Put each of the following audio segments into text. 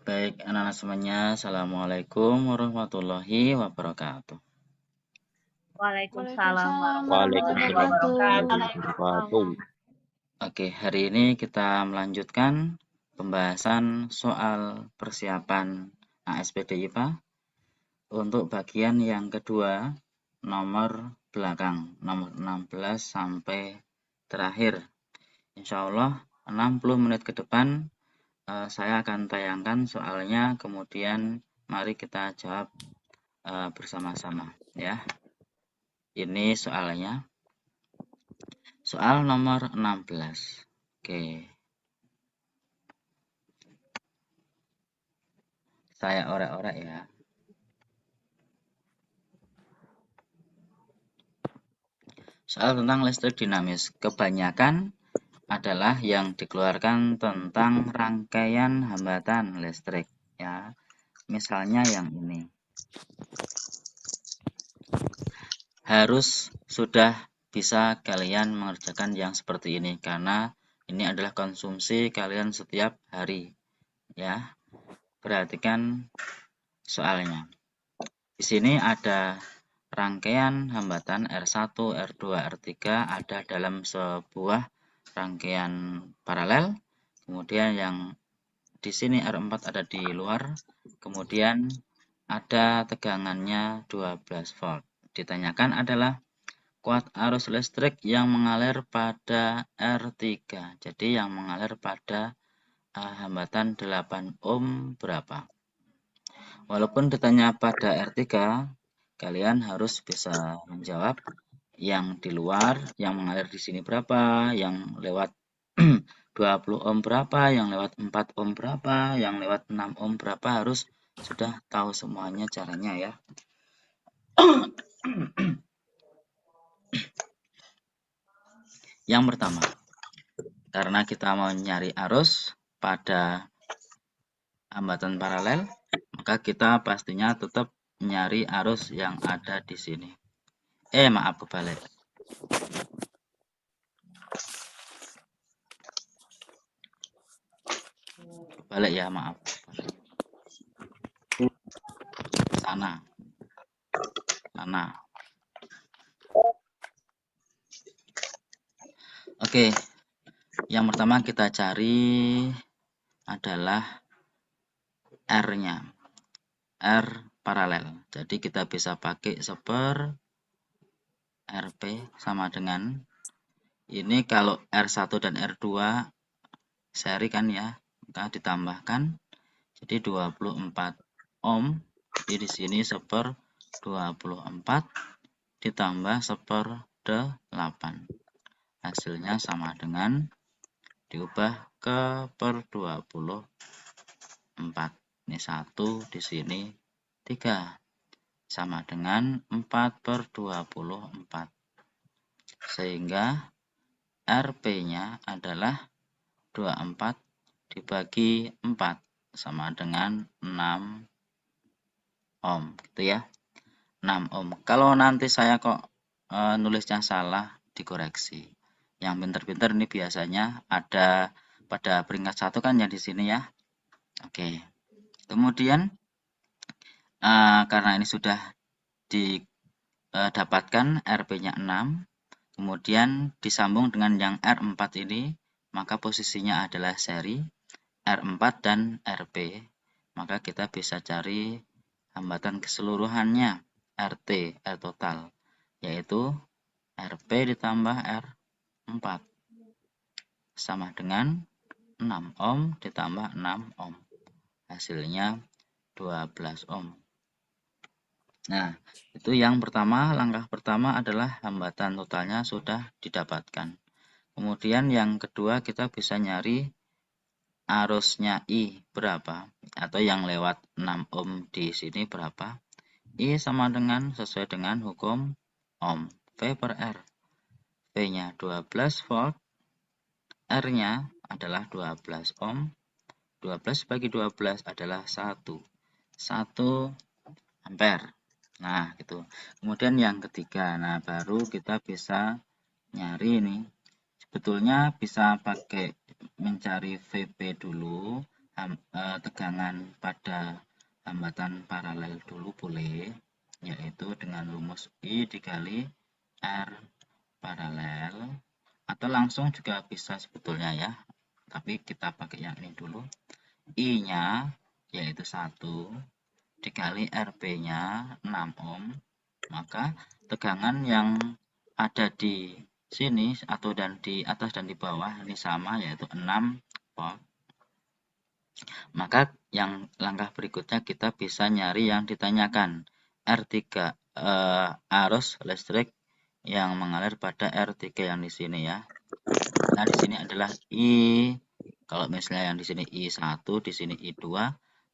Baik, anak-anak semuanya, Assalamualaikum warahmatullahi wabarakatuh. Waalaikumsalam warahmatullahi Waalaikumsalam wabarakatuh. wabarakatuh. Oke, hari ini kita melanjutkan pembahasan soal persiapan ASPD IPA untuk bagian yang kedua, nomor belakang, nomor 16 sampai terakhir. Insya Allah 60 menit ke depan saya akan tayangkan soalnya, kemudian mari kita jawab bersama-sama ya. Ini soalnya. Soal nomor 16. Oke. Saya orek-orek ya. Soal tentang listrik dinamis. Kebanyakan adalah yang dikeluarkan tentang rangkaian hambatan listrik ya. Misalnya yang ini. Harus sudah bisa kalian mengerjakan yang seperti ini karena ini adalah konsumsi kalian setiap hari ya. Perhatikan soalnya. Di sini ada rangkaian hambatan R1, R2, R3 ada dalam sebuah rangkaian paralel. Kemudian yang di sini R4 ada di luar. Kemudian ada tegangannya 12 volt. Ditanyakan adalah kuat arus listrik yang mengalir pada R3. Jadi yang mengalir pada hambatan 8 ohm berapa? Walaupun ditanya pada R3, kalian harus bisa menjawab yang di luar, yang mengalir di sini berapa, yang lewat 20 ohm berapa, yang lewat 4 ohm berapa, yang lewat 6 ohm berapa, harus sudah tahu semuanya caranya ya. Yang pertama, karena kita mau nyari arus pada hambatan paralel, maka kita pastinya tetap nyari arus yang ada di sini. Maaf, kebalik. Balik ya, maaf. Sana. Oke. Yang pertama kita cari adalah R-nya. R paralel. Jadi kita bisa pakai seper RP sama dengan ini. Kalau R1 dan R2 seri kan ya, maka ditambahkan jadi 24 ohm. Jadi di sini seper 24 ditambah seper 8. Hasilnya sama dengan diubah ke per 24. Ini 1, di sini 3. Sama dengan 4/24. Sehingga RP-nya adalah 24 dibagi 4 sama dengan 6 ohm gitu ya. 6 ohm. Kalau nanti saya kok nulisnya salah, dikoreksi. Yang pinter-pinter ini biasanya ada pada peringkat 1 kan ya di sini ya. Oke. Kemudian karena ini sudah didapatkan RP-nya 6, kemudian disambung dengan yang R4 ini, maka posisinya adalah seri R4 dan RP. Maka kita bisa cari hambatan keseluruhannya RT, R total, yaitu RP ditambah R4 sama dengan 6 ohm ditambah 6 ohm. Hasilnya 12 ohm. Nah, itu yang pertama. Langkah pertama adalah hambatan totalnya sudah didapatkan. Kemudian yang kedua kita bisa nyari arusnya I berapa, atau yang lewat 6 ohm di sini berapa. I sama dengan sesuai dengan hukum ohm, V per R. V-nya 12 volt, R-nya adalah 12 ohm. 12 bagi 12 adalah 1 ampere. Nah, gitu. Kemudian yang ketiga, nah baru kita bisa nyari ini. Sebetulnya bisa pakai mencari VP dulu, tegangan pada hambatan paralel dulu boleh, yaitu dengan rumus I dikali R paralel, atau langsung juga bisa sebetulnya ya, tapi kita pakai yang ini dulu. I-nya yaitu 1 dikali RP-nya 6 ohm, maka tegangan yang ada di sini atau dan di atas dan di bawah ini sama, yaitu 6 volt. Maka yang langkah berikutnya kita bisa nyari yang ditanyakan, R3, arus listrik yang mengalir pada R3 yang di sini ya. Nah, di sini adalah I, kalau misalnya yang di sini I1, di sini I2,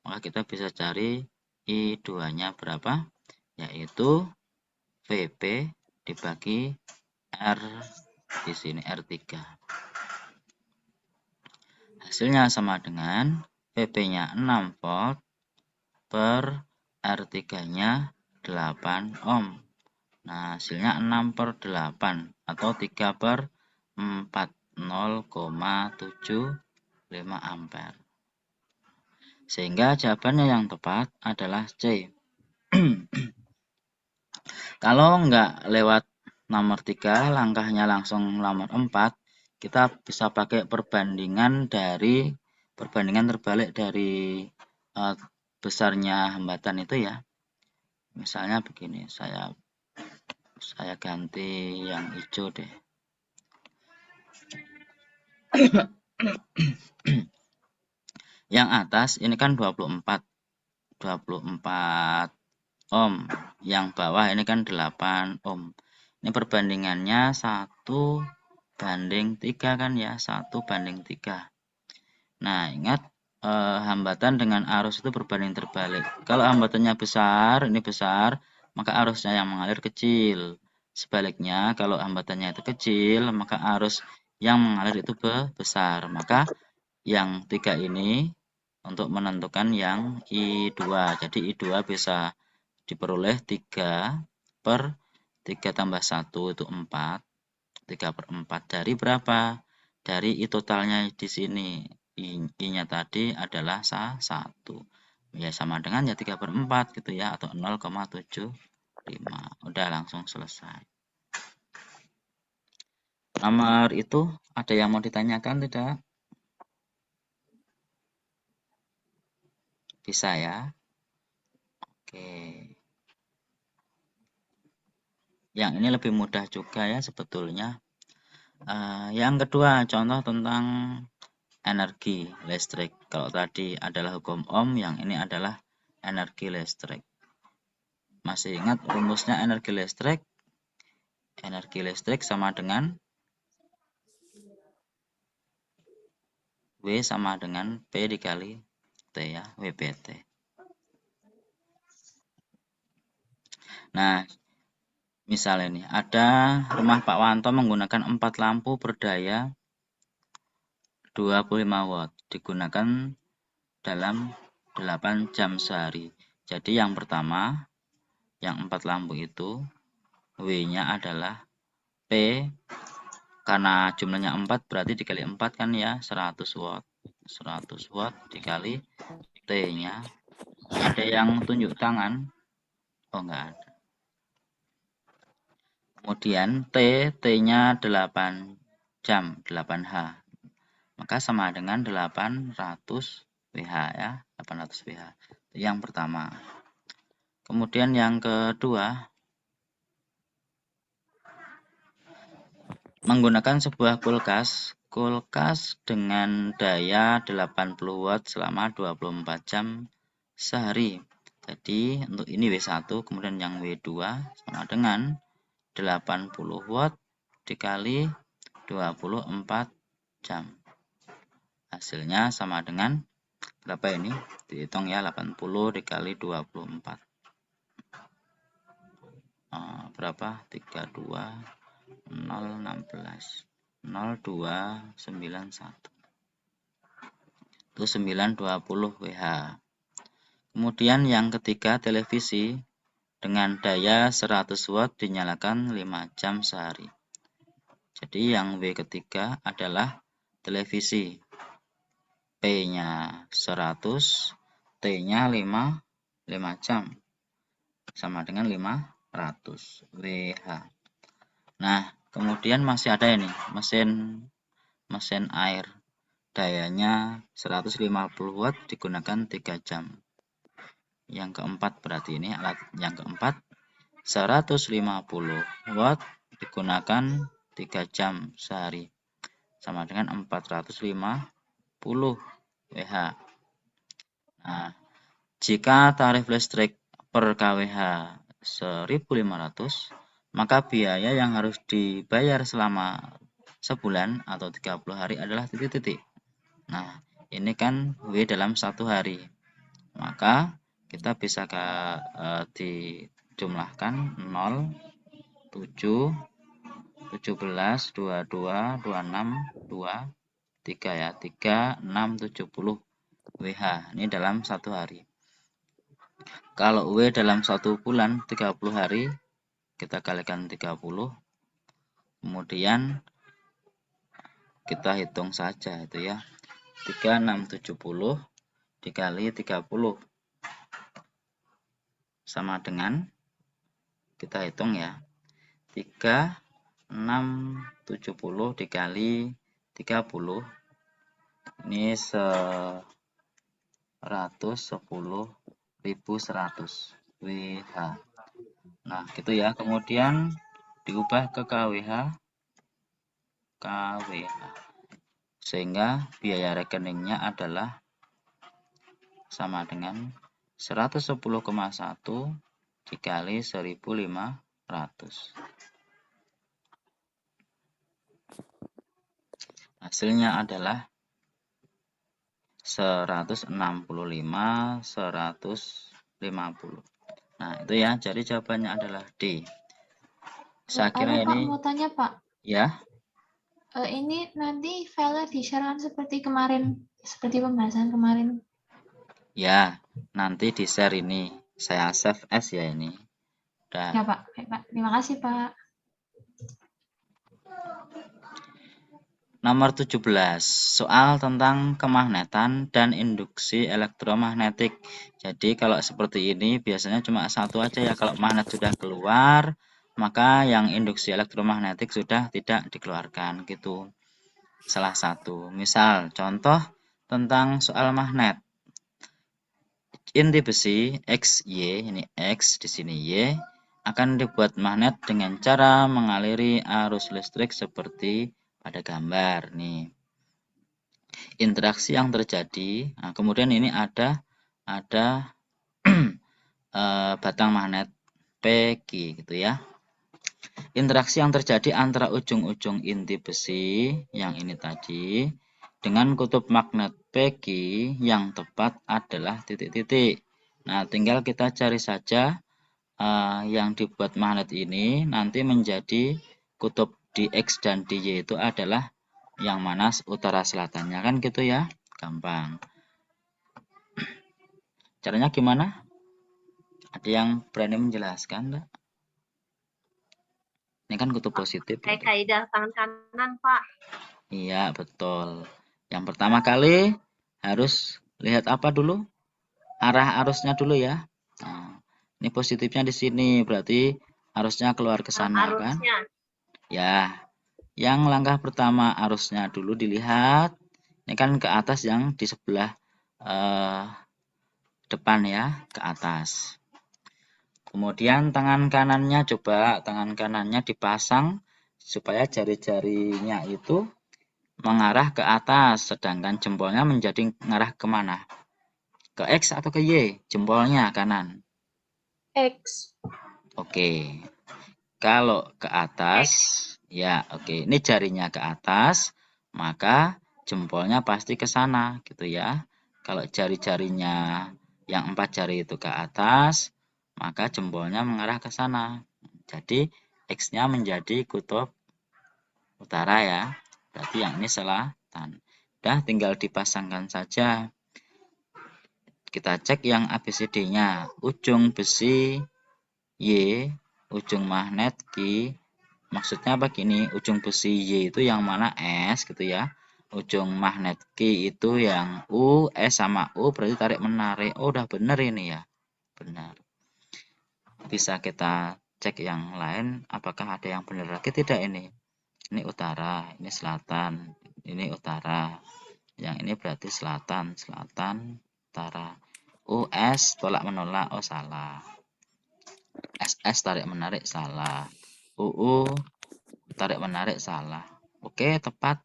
maka kita bisa cari I2-nya berapa? Yaitu VP dibagi R, di sini R3. Hasilnya sama dengan VP-nya 6 volt per R3-nya 8 ohm. Nah, hasilnya 6 per 8 atau 3 per 4, 0,75 ampere. Sehingga jawabannya yang tepat adalah C. Kalau nggak lewat nomor 3, langkahnya langsung nomor 4, kita bisa pakai perbandingan terbalik dari besarnya hambatan itu ya. Misalnya begini, saya ganti yang hijau deh. Yang atas ini kan 24 ohm, yang bawah ini kan 8 ohm. Ini perbandingannya 1:3 kan ya, 1:3. Nah, ingat hambatan dengan arus itu berbanding terbalik. Kalau hambatannya besar, ini besar, maka arusnya yang mengalir kecil. Sebaliknya, kalau hambatannya itu kecil, maka arus yang mengalir itu besar. Maka yang 3 ini untuk menentukan yang I2. Jadi I2 bisa diperoleh 3 per 3 tambah 1 itu 4. 3 per 4 dari berapa? Dari I totalnya di sini. I-nya tadi adalah 1. Ya sama dengan ya 3 per 4 gitu ya, atau 0,75. Udah langsung selesai. Nomor itu ada yang mau ditanyakan tidak? Bisa ya. Oke. Yang ini lebih mudah juga ya sebetulnya. Yang kedua, contoh tentang energi listrik. Kalau tadi adalah hukum Ohm, yang ini adalah energi listrik. Masih ingat rumusnya energi listrik? Energi listrik sama dengan W sama dengan P dikali T ya, WPT. Nah, misalnya nih, ada rumah Pak Wanto menggunakan 4 lampu berdaya 25 watt digunakan dalam 8 jam sehari. Jadi yang pertama, yang 4 lampu itu W-nya adalah P, karena jumlahnya 4 berarti dikali 4 kan ya, 100 watt. 100 watt dikali T-nya. Ada yang tunjuk tangan? Oh, enggak ada. Kemudian T-nya 8 jam, 8H. Maka sama dengan 800 WH ya, 800 WH. Itu yang pertama. Kemudian yang kedua, menggunakan sebuah kulkas dengan daya 80 watt selama 24 jam sehari. Jadi untuk ini W1, kemudian yang W2 sama dengan 80 watt dikali 24 jam. Hasilnya sama dengan berapa ini? Dihitung ya, 80 dikali 24. Berapa? 32 016 0291. Itu 920 WH. Kemudian yang ketiga, televisi dengan daya 100 watt dinyalakan 5 jam sehari. Jadi yang W ketiga adalah televisi. P P-nya 100, T-nya 5 jam. Sama dengan 500 WH. Nah, kemudian masih ada ini, mesin air. Dayanya 150 watt digunakan 3 jam. Yang keempat berarti ini alat yang keempat 150 watt digunakan 3 jam sehari. Sama dengan 450 WH. Nah, jika tarif listrik per kWh 1.500, maka biaya yang harus dibayar selama sebulan atau 30 hari adalah titik-titik. Nah, ini kan W dalam 1 hari. Maka kita bisa dijumlahkan 0, 7, 17, 22, 26, 2, 3 ya. 3, 6, 70 WH. Ini dalam 1 hari. Kalau W dalam 1 bulan 30 hari, kita kalikan 30. Kemudian kita hitung saja itu ya. 3, 6, 70 dikali 30 sama dengan, kita hitung ya, 3, 6, 70 dikali 30 ini 110.100 WH. Nah gitu ya, kemudian diubah ke kWh, sehingga biaya rekeningnya adalah sama dengan 110,1 dikali 1.500. Hasilnya adalah 165, 150. Nah, itu ya. Jadi jawabannya adalah D. Saya kira Pak, ini mau tanya, Pak. ya. Ini nanti file di-share seperti kemarin, seperti pembahasan kemarin. Ya, nanti di-share ini. Saya save as ya ini. Ya, Pak. Baik, Pak. Terima kasih, Pak. Nomor 17, soal tentang kemagnetan dan induksi elektromagnetik. Jadi kalau seperti ini biasanya cuma satu aja ya. Kalau magnet sudah keluar, maka yang induksi elektromagnetik sudah tidak dikeluarkan gitu. Salah satu. Misal contoh tentang soal magnet. Inti besi XY, ini X di sini Y, akan dibuat magnet dengan cara mengaliri arus listrik seperti pada gambar nih. Interaksi yang terjadi, nah kemudian ini ada batang magnet PQ gitu ya. Interaksi yang terjadi antara ujung-ujung inti besi yang ini tadi dengan kutub magnet PQ yang tepat adalah titik-titik. Nah, tinggal kita cari saja yang dibuat magnet ini nanti menjadi kutub di X dan di Y itu adalah yang mana utara selatannya, kan gitu ya, gampang. Caranya gimana? Ada yang berani menjelaskan enggak? Ini kan kutub positif. Kayak kaidah tangan kanan, Pak. Iya, betul. Yang pertama kali harus lihat apa dulu? Arah arusnya dulu ya. Nah, ini positifnya di sini, berarti arusnya keluar ke sana kan? Ya. Yang langkah pertama arusnya dulu dilihat. Ini kan ke atas yang di sebelah depan ya, ke atas. Kemudian tangan kanannya, coba tangan kanannya dipasang supaya jari-jarinya itu mengarah ke atas, sedangkan jempolnya menjadi mengarah kemana? Ke X atau ke Y? Jempolnya kanan. X. Oke. Kalau ke atas, ya oke. Ini jarinya ke atas, maka jempolnya pasti ke sana gitu ya. Kalau jari-jarinya yang 4 jari itu ke atas, maka jempolnya mengarah ke sana. Jadi X-nya menjadi kutub utara ya. Berarti yang ini selatan. Udah tinggal dipasangkan saja. Kita cek yang ABCD-nya. Ujung besi Y, ujung magnet Q. Maksudnya apa gini? Ujung besi Y itu yang mana S gitu ya. ujung magnet key itu yang U, S sama U berarti tarik menarik. Oh, udah bener ini ya. Benar. Bisa kita cek yang lain apakah ada yang benar lagi tidak ini. Ini utara, ini selatan, ini utara. Yang ini berarti selatan, utara. US tolak menolak, oh salah. SS tarik menarik salah. UU tarik menarik salah. Oke, tepat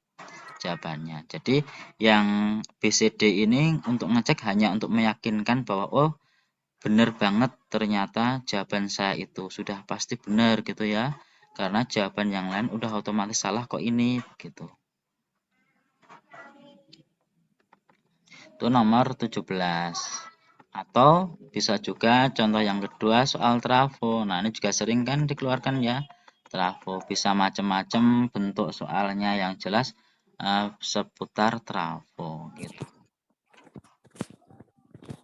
jawabannya. Jadi yang BCD ini untuk ngecek hanya untuk meyakinkan bahwa oh benar banget ternyata jawaban saya itu sudah pasti benar gitu ya. Karena jawaban yang lain udah otomatis salah kok ini gitu. Itu nomor 17. Atau bisa juga contoh yang kedua soal trafo. Nah, ini juga sering kan dikeluarkan ya. Trafo bisa macam-macam bentuk soalnya yang jelas seputar trafo gitu.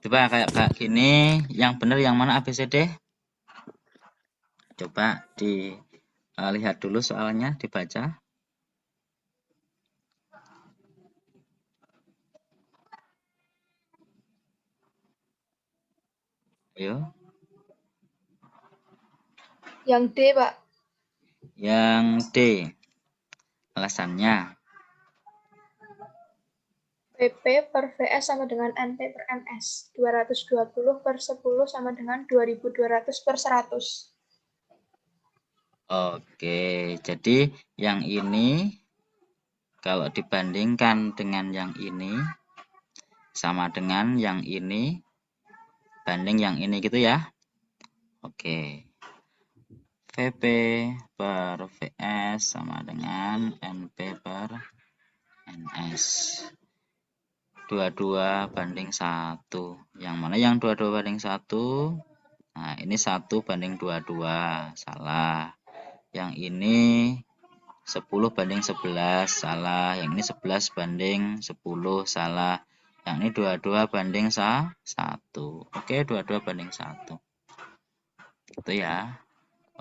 Coba kayak gini, yang benar yang mana ABCD? Coba dilihat dulu soalnya, dibaca. Ayo. Yang D, Pak. Yang D. Alasannya. PP per VS sama dengan NP per NS. 220 per 10 sama dengan 2200 per 100. Oke, jadi yang ini kalau dibandingkan dengan yang ini sama dengan yang ini banding yang ini gitu ya. Oke. VP per VS sama dengan NP per NS. 22 banding 1. Yang mana yang 22 banding 1? Nah, ini 1 banding 22. Salah. Yang ini 10 banding 11. Salah. Yang ini 11 banding 10. Salah. Yang ini 22 banding 1. Oke, 22 banding 1. Itu ya.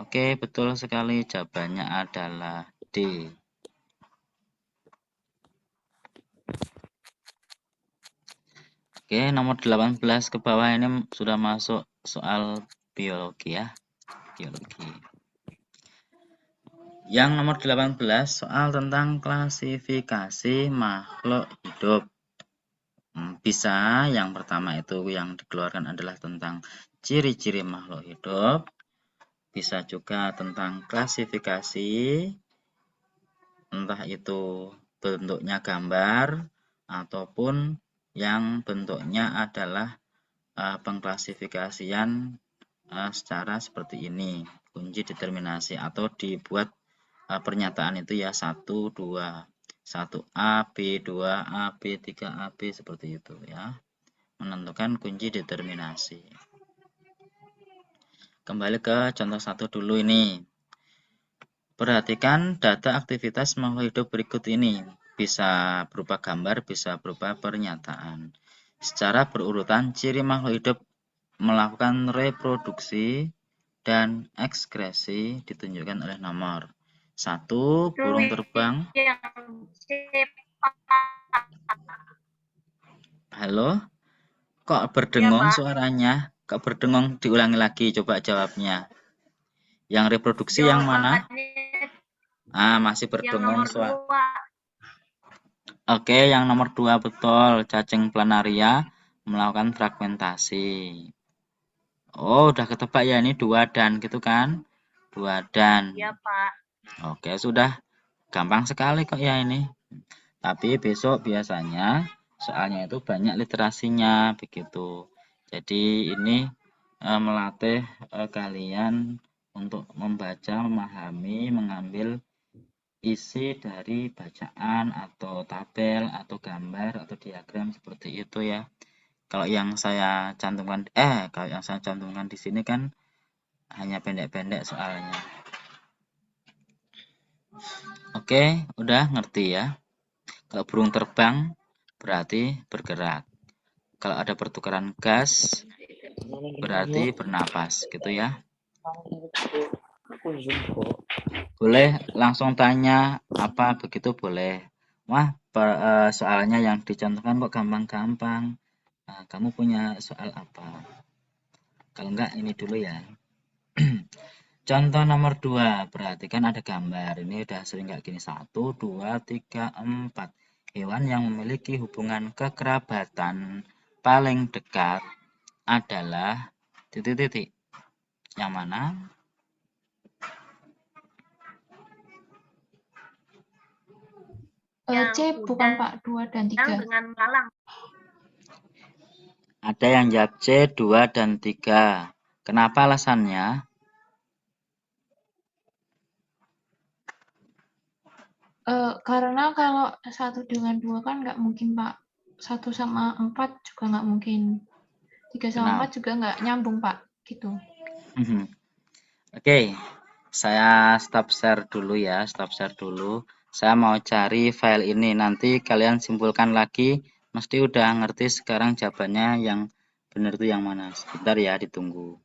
Oke, betul sekali. Jawabannya adalah D. Oke, nomor 18 ke bawah ini sudah masuk soal biologi ya. Biologi. Yang nomor 18 soal tentang klasifikasi makhluk hidup. Bisa yang pertama itu yang dikeluarkan adalah tentang ciri-ciri makhluk hidup. Bisa juga tentang klasifikasi, entah itu bentuknya gambar ataupun yang bentuknya adalah pengklasifikasian secara seperti ini, kunci determinasi atau dibuat pernyataan itu ya 1, 2, 1A, B, 2A, B, 3A, B seperti itu ya. Menentukan kunci determinasi. Kembali ke contoh 1 dulu ini. Perhatikan data aktivitas makhluk hidup berikut ini. Bisa berupa gambar, bisa berupa pernyataan. Secara berurutan, ciri makhluk hidup melakukan reproduksi dan ekskresi ditunjukkan oleh nomor. 1. Burung terbang. Halo? Kok berdengung suaranya? Kok berdengung? Diulangi lagi, coba jawabnya. Yang reproduksi yang mana? Masih berdengung suara. Oke, yang nomor 2 betul. Cacing planaria melakukan fragmentasi. Oh, udah ketebak ya, ini 2 dan gitu kan? 2 dan. Iya, Pak. Oke, sudah. Gampang sekali kok ya ini. Tapi besok biasanya soalnya itu banyak literasinya begitu. Jadi ini melatih kalian untuk membaca, memahami, mengambil isi dari bacaan atau tabel atau gambar atau diagram seperti itu ya. Kalau yang saya cantumkan di sini kan hanya pendek-pendek soalnya. Oke, udah ngerti ya. Kalau burung terbang berarti bergerak. Kalau ada pertukaran gas berarti bernapas gitu ya. Boleh langsung tanya apa begitu boleh. Wah, soalnya yang dicontohkan kok gampang-gampang. Nah, kamu punya soal apa? Kalau enggak ini dulu ya. Contoh nomor 2, perhatikan ada gambar. Ini udah sering kayak gini. 1, 2, 3, 4. Hewan yang memiliki hubungan kekerabatan paling dekat adalah titik-titik. Yang mana? C bukan Pak, 2 dan 3. Dengan belalang. Ada yang jawab C, 2 dan 3. Kenapa alasannya? Karena kalau 1 dengan 2 kan nggak mungkin Pak. 1 sama 4 juga nggak mungkin. 3 sama 4 juga nggak nyambung Pak. Gitu. Oke, saya stop share dulu ya, stop share dulu. Saya mau cari file ini, nanti kalian simpulkan lagi. Mesti udah ngerti sekarang jawabannya yang benar itu yang mana. Sebentar ya, ditunggu.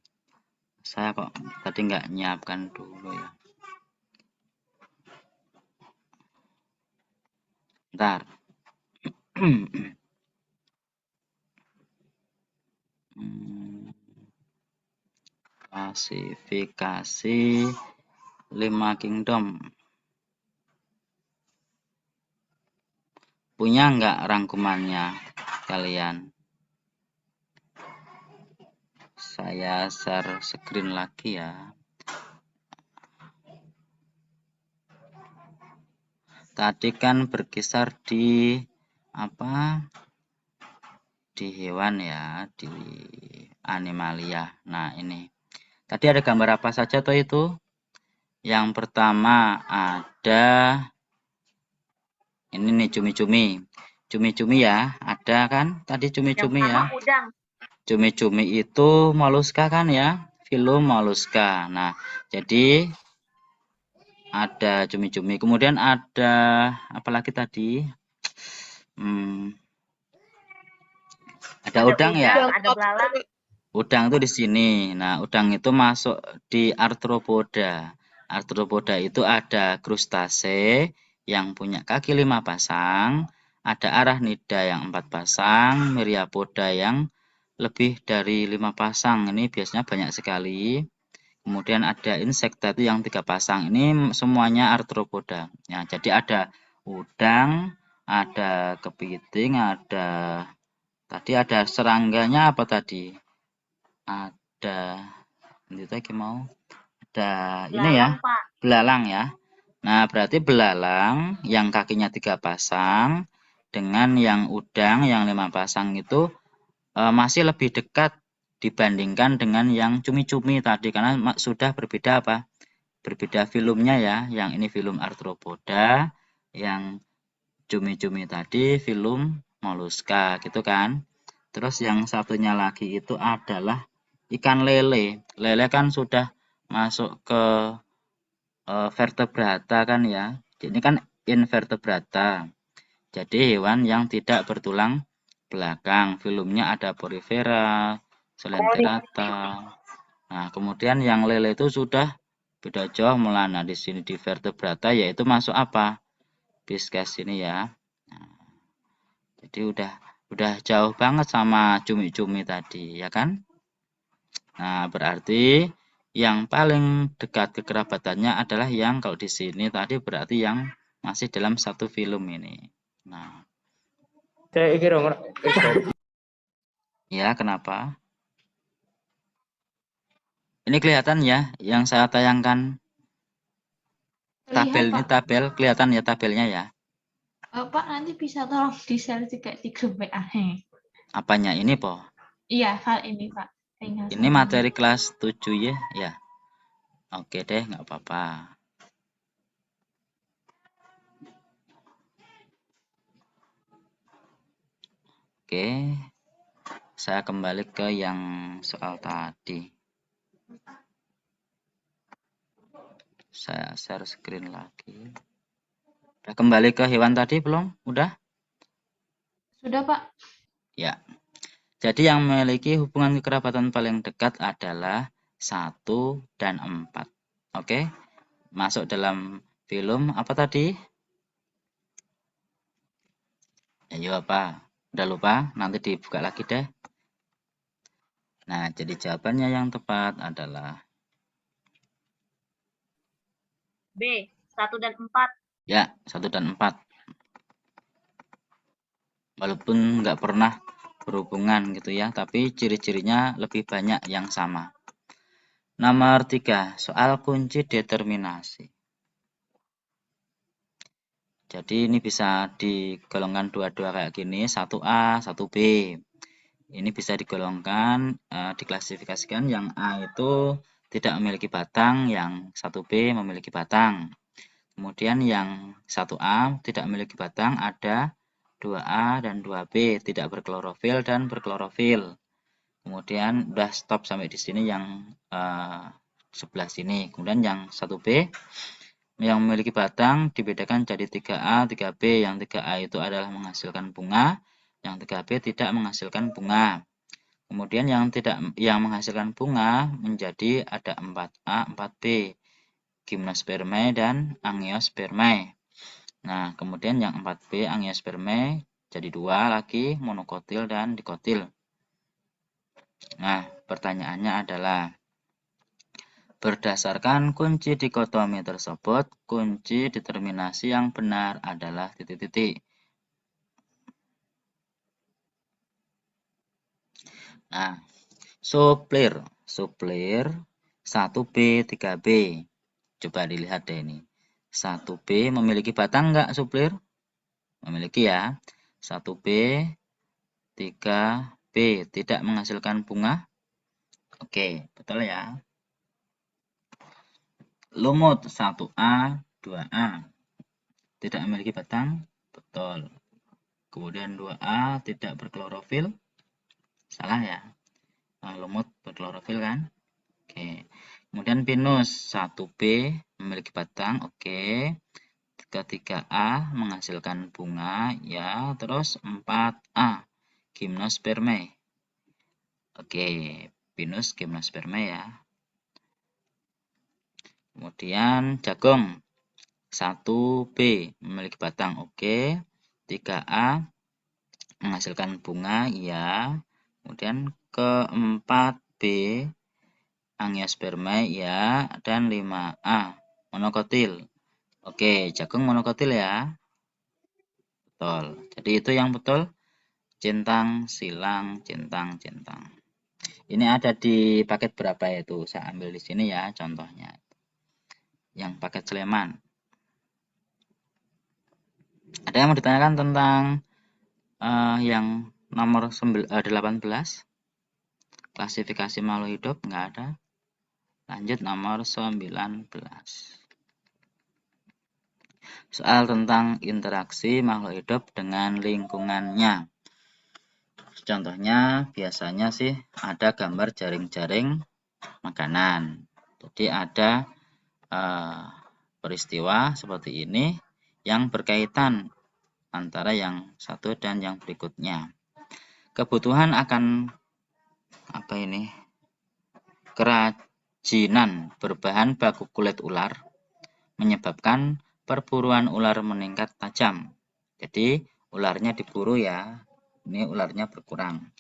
Saya kok tadi nggak nyiapkan dulu ya. Bentar. Klasifikasi 5 kingdom. Punya nggak rangkumannya kalian? Saya share screen lagi ya. Tadi kan berkisar di apa? Di hewan ya, di animalia. Nah, ini. Tadi ada gambar apa saja tuh itu? Yang pertama ada ini nih cumi-cumi. Cumi-cumi ya, ada kan? Tadi cumi-cumi ya. Udang. Cumi-cumi itu moluska kan ya? Filum moluska. Nah, jadi ada cumi-cumi. Kemudian ada apa lagi tadi? Ada udang ya? Ada belalang. Udang itu di sini. Nah, udang itu masuk di arthropoda. Arthropoda itu ada krustase yang punya kaki 5 pasang, ada arachnida yang 4 pasang, myriapoda yang lebih dari 5 pasang. Ini biasanya banyak sekali. Kemudian ada insekta itu yang 3 pasang. Ini semuanya arthropoda. Ya, jadi ada udang, ada kepiting, tadi ada serangganya apa tadi? Ada ini lagi mau ada ini ya, belalang ya. Nah, berarti belalang yang kakinya 3 pasang dengan yang udang yang 5 pasang itu masih lebih dekat dibandingkan dengan yang cumi-cumi tadi karena sudah berbeda apa? Berbeda filumnya ya. Yang ini filum arthropoda, yang cumi-cumi tadi filum molluska gitu kan. Terus yang satunya lagi itu adalah ikan lele. Lele kan sudah masuk ke vertebrata kan ya. Ini kan invertebrata. Jadi hewan yang tidak bertulang belakang. Filumnya ada porifera, selenterata. Nah, kemudian yang lele itu sudah beda jauh melana di sini di vertebrata yaitu masuk apa? Pisces ini ya. Nah, jadi udah jauh banget sama cumi-cumi tadi, ya kan? Nah, berarti yang paling dekat kekerabatannya adalah yang kalau di sini tadi berarti yang masih dalam satu film ini. Nah. Ya, kenapa? Ini kelihatan ya yang saya tayangkan. Tabel ini tabel kelihatan ya tabelnya ya. Pak nanti bisa tolong di-share juga di grup WA. Apanya ini, Po? Iya, file ini, Pak. Ini materi kelas 7 ya? Ya. Oke deh, nggak apa-apa. Oke. Saya kembali ke yang soal tadi. Saya share screen lagi. Udah kembali ke hewan tadi belum? Udah? Sudah, Pak. Ya. Jadi yang memiliki hubungan kekerabatan paling dekat adalah 1 dan 4. Oke? Masuk dalam film apa tadi? Ayo apa? Udah lupa? Nanti dibuka lagi deh. Nah, jadi jawabannya yang tepat adalah B, 1 dan 4. ya, 1 dan 4. Walaupun nggak pernah berhubungan gitu ya, tapi ciri-cirinya lebih banyak yang sama. Nomor 3, soal kunci determinasi. Jadi ini bisa digolongkan dua-dua kayak gini, 1A, 1B. Ini bisa digolongkan, diklasifikasikan yang A itu tidak memiliki batang, yang 1B memiliki batang. Kemudian yang 1A tidak memiliki batang, ada 2A dan 2B tidak berklorofil dan berklorofil. Kemudian udah stop sampai di sini yang sebelah sini. Kemudian yang 1B yang memiliki batang dibedakan jadi 3A, 3B. Yang 3A itu adalah menghasilkan bunga, yang 3B tidak menghasilkan bunga. Kemudian yang menghasilkan bunga menjadi ada 4A, 4B. Gymnospermae dan Angiospermae. Nah, kemudian yang 4B Angiospermae jadi 2 lagi, monokotil dan dikotil. Nah, pertanyaannya adalah berdasarkan kunci dikotomi tersebut, kunci determinasi yang benar adalah titik-titik. Nah, suplir 1B, 3B. Coba dilihat deh ini. 1B memiliki batang enggak suplir? Memiliki ya. 1B, 3B tidak menghasilkan bunga? Oke, betul ya. Lumut 1A, 2A tidak memiliki batang? Betul. Kemudian 2A tidak berklorofil? Salah ya. Nah, lumut berklorofil kan? Oke. Kemudian pinus 1B memiliki batang? Oke. 3A menghasilkan bunga ya. Terus 4A Gymnospermae. Oke, pinus Gymnospermae ya. Kemudian jagung 1B memiliki batang, oke. 3A menghasilkan bunga, ya. Kemudian ke-4B Angiospermae, ya. Dan 5A monokotil. Oke, jagung monokotil ya. Betul. Jadi itu yang betul. Centang, silang, centang, centang. Ini ada di paket berapa itu? Saya ambil di sini ya contohnya. Yang paket Sleman. Ada yang mau ditanyakan tentang yang nomor 18? Klasifikasi makhluk hidup? Nggak ada. Lanjut nomor 19. Soal tentang interaksi makhluk hidup dengan lingkungannya. Contohnya biasanya sih ada gambar jaring-jaring makanan. Jadi ada peristiwa seperti ini yang berkaitan antara yang satu dan yang berikutnya. Kebutuhan akan kerajinan berbahan baku kulit ular menyebabkan perburuan ular meningkat tajam. Jadi ularnya diburu ya, ini ularnya berkurang.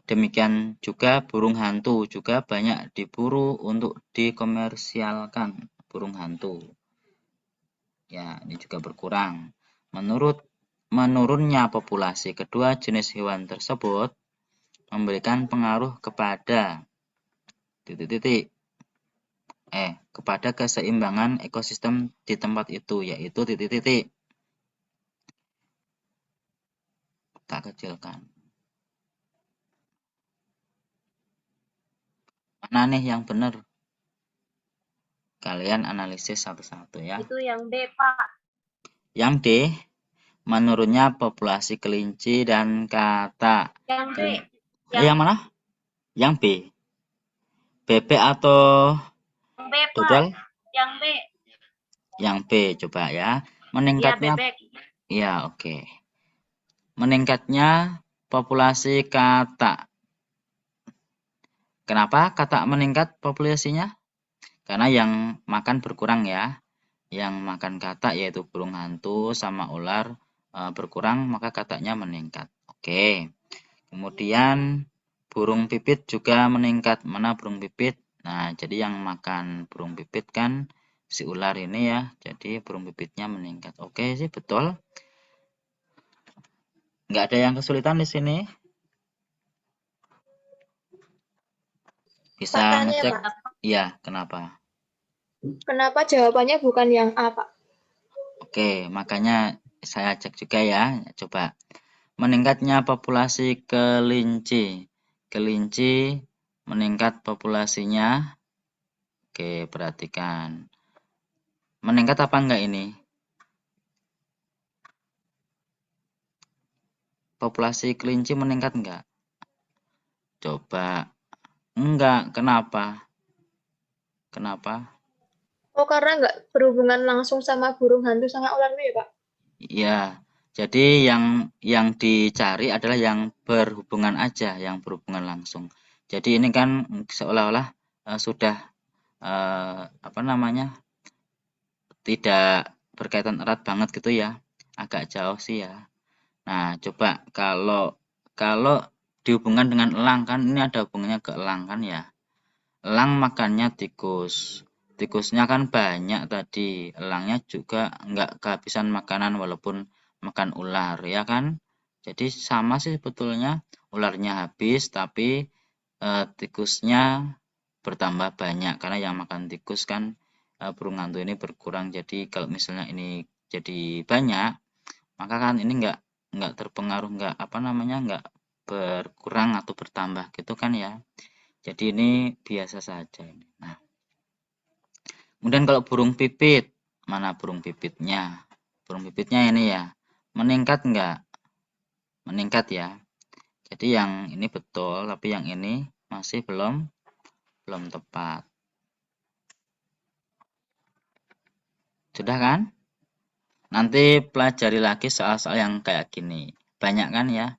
Demikian juga burung hantu juga banyak diburu untuk dikomersialkan, burung hantu. Ya, ini juga berkurang. Menurunnya populasi kedua jenis hewan tersebut memberikan pengaruh kepada kepada keseimbangan ekosistem di tempat itu, yaitu tak kecilkan. Mana nih yang benar? Kalian analisis satu-satu ya. Itu yang D, Pak. Yang D, menurunnya populasi kelinci dan katak. Yang B. Yang mana? Yang B. BP atau Yang B, Pak. dodol? Yang B. Yang B, coba ya. Meningkatnya. Iya, oke. Meningkatnya populasi katak. Kenapa katak meningkat populasinya? Karena yang makan berkurang ya. Yang makan katak yaitu burung hantu sama ular berkurang, maka katanya meningkat. Oke. Kemudian burung pipit juga meningkat. Mana burung pipit? Nah, jadi yang makan burung pipit kan si ular ini ya. Jadi burung pipitnya meningkat. Oke sih, betul. Nggak ada yang kesulitan di sini. Bisa Pak, tanya, ngecek. Pak. Iya, kenapa? Kenapa jawabannya bukan yang A, Pak? Oke, makanya saya cek juga ya. Coba. Meningkatnya populasi kelinci. Kelinci meningkat populasinya. Oke, perhatikan. Meningkat apa enggak ini? Populasi kelinci meningkat enggak? Coba. Enggak, kenapa? Kenapa? Oh, karena nggak berhubungan langsung sama burung hantu sama ular itu ya, Pak? Iya. Jadi yang dicari adalah yang berhubungan aja, yang berhubungan langsung. Jadi ini kan seolah-olah sudah apa namanya? Tidak berkaitan erat banget gitu ya. Agak jauh sih ya. Nah, coba kalau dihubungkan dengan elang kan ini ada hubungannya ke elang kan ya. Elang makannya tikus. Tikusnya kan banyak tadi. Elangnya juga nggak kehabisan makanan walaupun makan ular ya kan. Jadi sama sih sebetulnya. Ularnya habis tapi tikusnya bertambah banyak karena yang makan tikus kan burung hantu ini berkurang. Jadi kalau misalnya ini jadi banyak, maka kan ini nggak terpengaruh, nggak apa namanya, nggak berkurang atau bertambah gitu kan ya. Jadi ini biasa saja ini. Nah, kemudian kalau burung pipit, mana burung pipitnya? Burung pipitnya ini ya, meningkat nggak? Meningkat ya. Jadi yang ini betul, tapi yang ini masih belum tepat. Sudah kan? Nanti pelajari lagi soal-soal yang kayak gini. Banyak kan ya?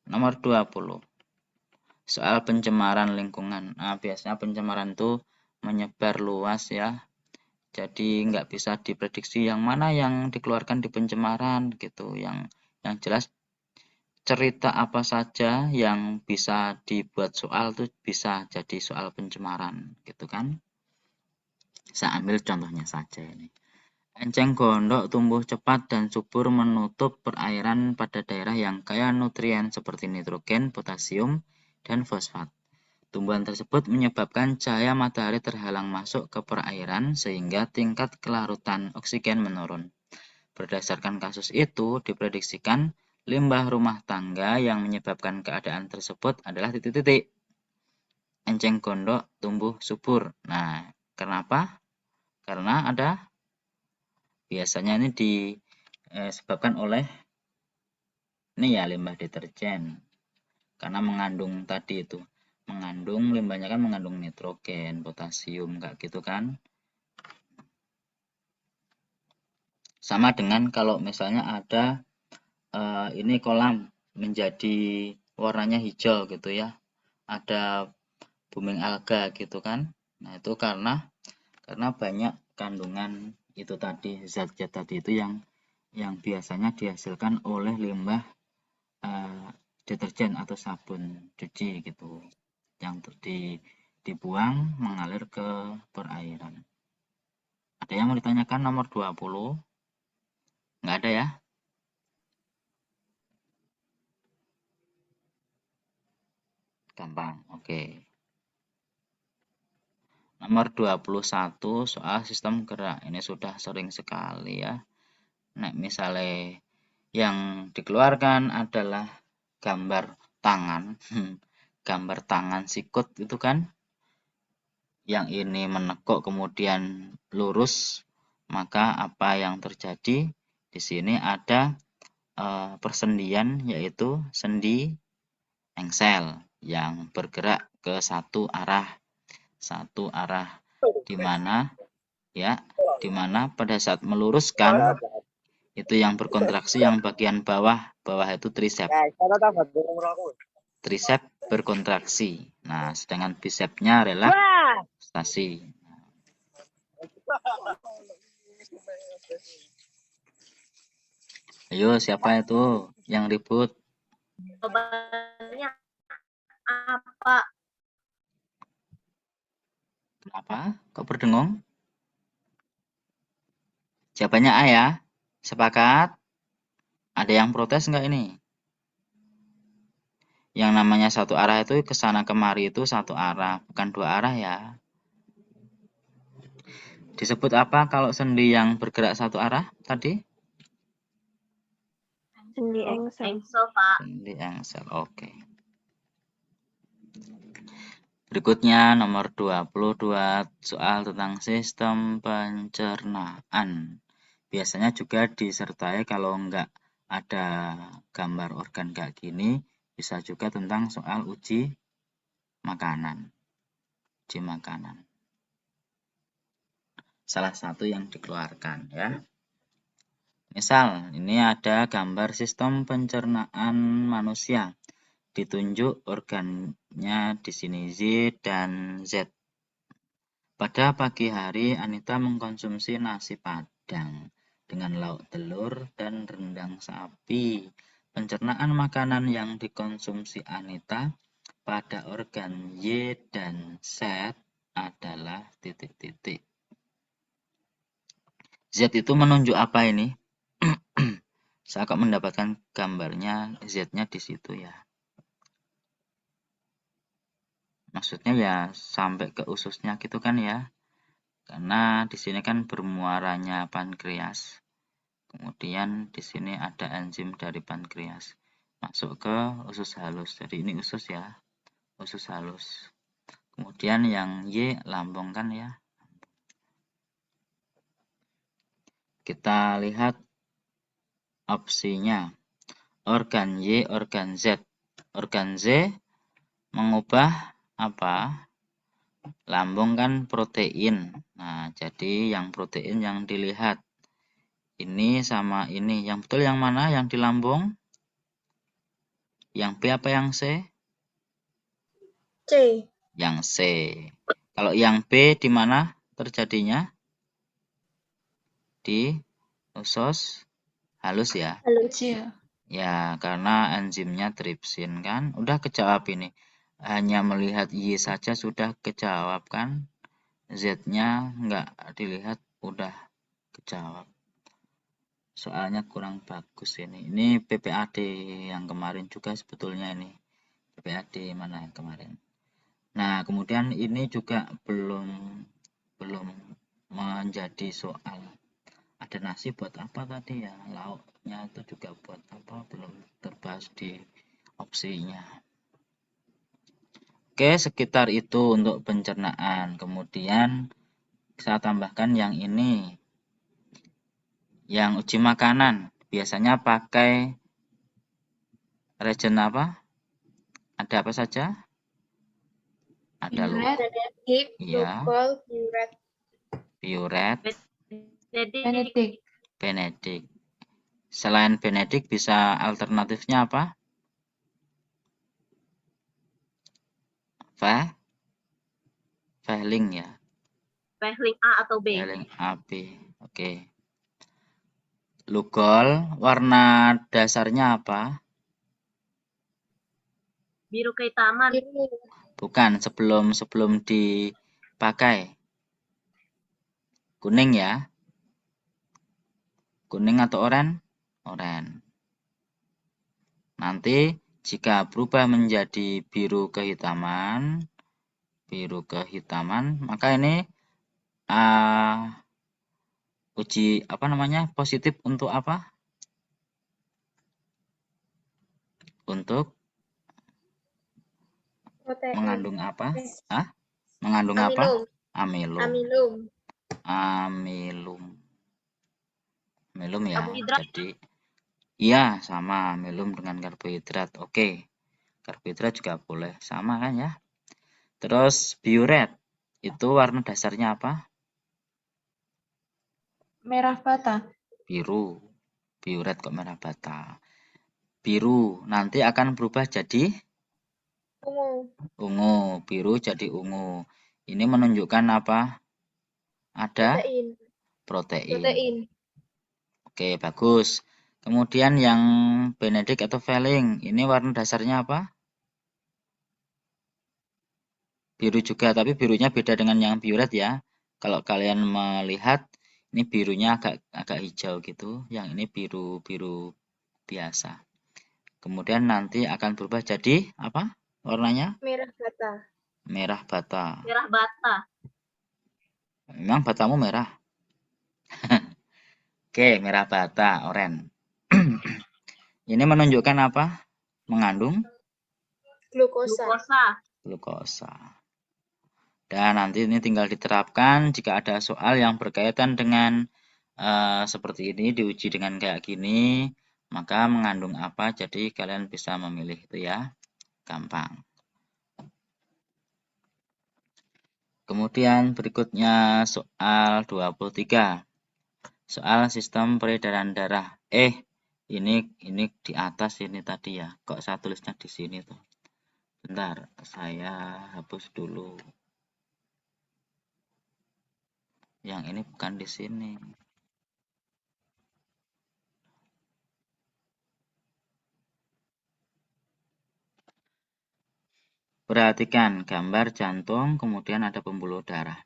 Nomor 20. Soal pencemaran lingkungan. Nah, biasanya pencemaran itu menyebar luas ya. Jadi nggak bisa diprediksi yang mana yang dikeluarkan di pencemaran gitu. Yang jelas cerita apa saja yang bisa dibuat soal itu bisa jadi soal pencemaran gitu kan. Saya ambil contohnya saja ini. Enceng gondok tumbuh cepat dan subur menutup perairan pada daerah yang kaya nutrien seperti nitrogen, potasium, dan fosfat. Tumbuhan tersebut menyebabkan cahaya matahari terhalang masuk ke perairan sehingga tingkat kelarutan oksigen menurun. Berdasarkan kasus itu, diprediksikan limbah rumah tangga yang menyebabkan keadaan tersebut adalah titik-titik. Enceng gondok tumbuh subur. Nah, kenapa? Karena ada biasanya ini disebabkan oleh ini ya limbah deterjen. Karena mengandung tadi itu, limbahnya kan mengandung nitrogen, potasium, kayak gitu kan. Sama dengan kalau misalnya ada ini kolam menjadi warnanya hijau gitu ya. Ada booming alga gitu kan. Nah, itu karena banyak kandungan itu tadi, zat-zat tadi itu yang biasanya dihasilkan oleh limbah deterjen atau sabun cuci gitu. Yang dibuang mengalir ke perairan. Ada yang mau ditanyakan nomor 20? Nggak ada ya? Gampang, oke. Nomor 21 soal sistem gerak. Ini sudah sering sekali ya. Nah, misalnya yang dikeluarkan adalah gambar tangan. Gambar tangan sikut itu kan. Yang ini menekuk kemudian lurus. Maka apa yang terjadi? Di sini ada persendian yaitu sendi engsel yang bergerak ke satu arah di mana pada saat meluruskan itu yang berkontraksi yang bagian bawah itu tricep berkontraksi. Nah, sedangkan bicepnya relaksasi. Ayo, siapa itu yang ribut? Jawabannya apa? Kenapa? Kok berdengung? Jawabannya A ya. Sepakat? Ada yang protes nggak ini? Yang namanya satu arah itu ke sana kemari itu satu arah, bukan dua arah ya. Disebut apa kalau sendi yang bergerak satu arah tadi? Sendi engsel. Engsel, Pak. Sendi engsel, oke. Berikutnya nomor 22 soal tentang sistem pencernaan. Biasanya juga disertai kalau enggak ada gambar organ kayak gini, bisa juga tentang soal uji makanan. Uji makanan. Salah satu yang dikeluarkan ya. Misal, ini ada gambar sistem pencernaan manusia. Ditunjuk organnya di sini Z dan Z. Pada pagi hari, Anita mengkonsumsi nasi padang dengan lauk telur dan rendang sapi. Pencernaan makanan yang dikonsumsi Anita pada organ Y dan Z adalah titik-titik. Z itu menunjuk apa ini? Saya kok mendapatkan gambarnya Z-nya di situ ya. Maksudnya ya sampai ke ususnya gitu kan ya. Karena di sini kan bermuaranya pankreas. Kemudian di sini ada enzim dari pankreas masuk ke usus halus. Jadi ini usus ya, usus halus. Kemudian yang Y lambung kan ya. Kita lihat opsinya. Organ Y, organ Z. Organ Z mengubah apa? Lambung kan protein. Nah, jadi yang protein yang dilihat. Ini sama ini. Yang betul yang mana? Yang di lambung? Yang B apa yang C? C. Yang C. Kalau yang B di mana terjadinya? Di usus halus ya? Kecil. Ya, karena enzimnya tripsin kan. Udah kejawab ini. Hanya melihat Y saja sudah kejawab kan. Z-nya nggak dilihat udah kejawab. Soalnya kurang bagus ini. Ini PPAD yang kemarin juga sebetulnya ini. PPAD mana yang kemarin. Nah, kemudian ini juga belum menjadi soal. Ada nasi buat apa tadi ya? Lauknya itu juga buat apa? Belum terbahas di opsinya. Oke, sekitar itu untuk pencernaan. Kemudian saya tambahkan yang ini. Yang uji makanan. Biasanya pakai reagen apa? Ada apa saja? Ada Benedict, ya, Global, Buret. Biuret, Benedict. Benedict. Selain Benedict bisa alternatifnya apa? Vehling ya. Vehling A atau B? Vehling AB. Oke. Lugol, warna dasarnya apa? Biru kehitaman. Bukan, sebelum dipakai. Kuning ya. Kuning atau oranye? Oranye. Nanti jika berubah menjadi biru kehitaman, maka ini uji apa namanya? Positif untuk apa? Untuk Protein. mengandung apa? Mengandung apa? Amilum. Amilum ya. Karbohidrat. Jadi iya sama amilum dengan karbohidrat. Oke. Karbohidrat juga boleh sama kan ya. Terus biuret itu warna dasarnya apa? Merah bata. Biru. Biuret kok merah bata. Biru nanti akan berubah jadi ungu. Biru jadi ungu. Ini menunjukkan apa? Ada Protein. Oke, bagus. Kemudian yang Benedict atau Velling, ini warna dasarnya apa? Biru juga, tapi birunya beda dengan yang violet ya. Kalau kalian melihat, ini birunya agak hijau gitu, yang ini biru biasa. Kemudian nanti akan berubah jadi apa warnanya? Merah bata. Merah bata. Merah bata. Memang batamu merah? Oke, merah bata, oranye. Ini menunjukkan apa? Mengandung glukosa. Dan nanti ini tinggal diterapkan jika ada soal yang berkaitan dengan seperti ini, diuji dengan kayak gini, maka mengandung apa, jadi kalian bisa memilih itu ya, gampang. Kemudian berikutnya soal 23. Soal sistem peredaran darah. Ini di atas ini tadi ya. Kok saya tulisnya di sini tuh? Bentar, saya hapus dulu. Yang ini bukan di sini. Perhatikan gambar jantung, kemudian ada pembuluh darah.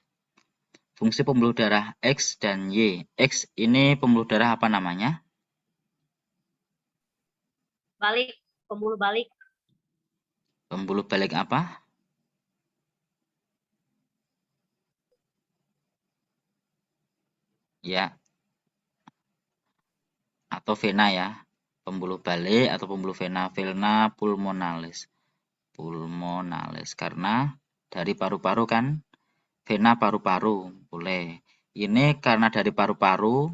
Fungsi pembuluh darah X dan Y. X ini pembuluh darah apa namanya? Balik, pembuluh balik. Pembuluh balik apa? Ya. Atau vena ya. Pembuluh balik atau pembuluh vena pulmonalis. Karena dari paru-paru kan? Vena paru-paru, boleh. Ini karena dari paru-paru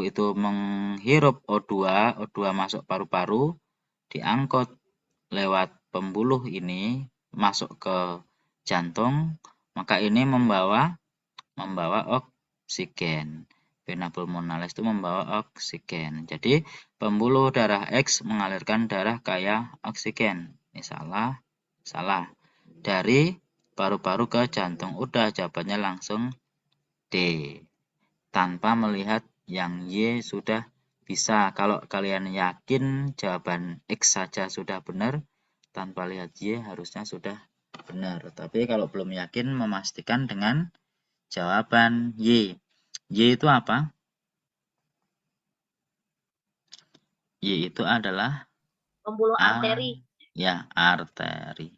itu menghirup O2 masuk paru-paru, diangkut lewat pembuluh ini masuk ke jantung, maka ini membawa oksigen. Vena pulmonalis itu membawa oksigen. Jadi pembuluh darah X mengalirkan darah kaya oksigen. Ini salah. Dari paru-paru ke jantung. Udah jawabannya langsung D. Tanpa melihat yang Y sudah bisa. Kalau kalian yakin jawaban X saja sudah benar, tanpa lihat Y harusnya sudah benar. Tapi kalau belum yakin, memastikan dengan jawaban Y. Y itu apa? Y itu adalah Pembuluh arteri. Ya, arteri.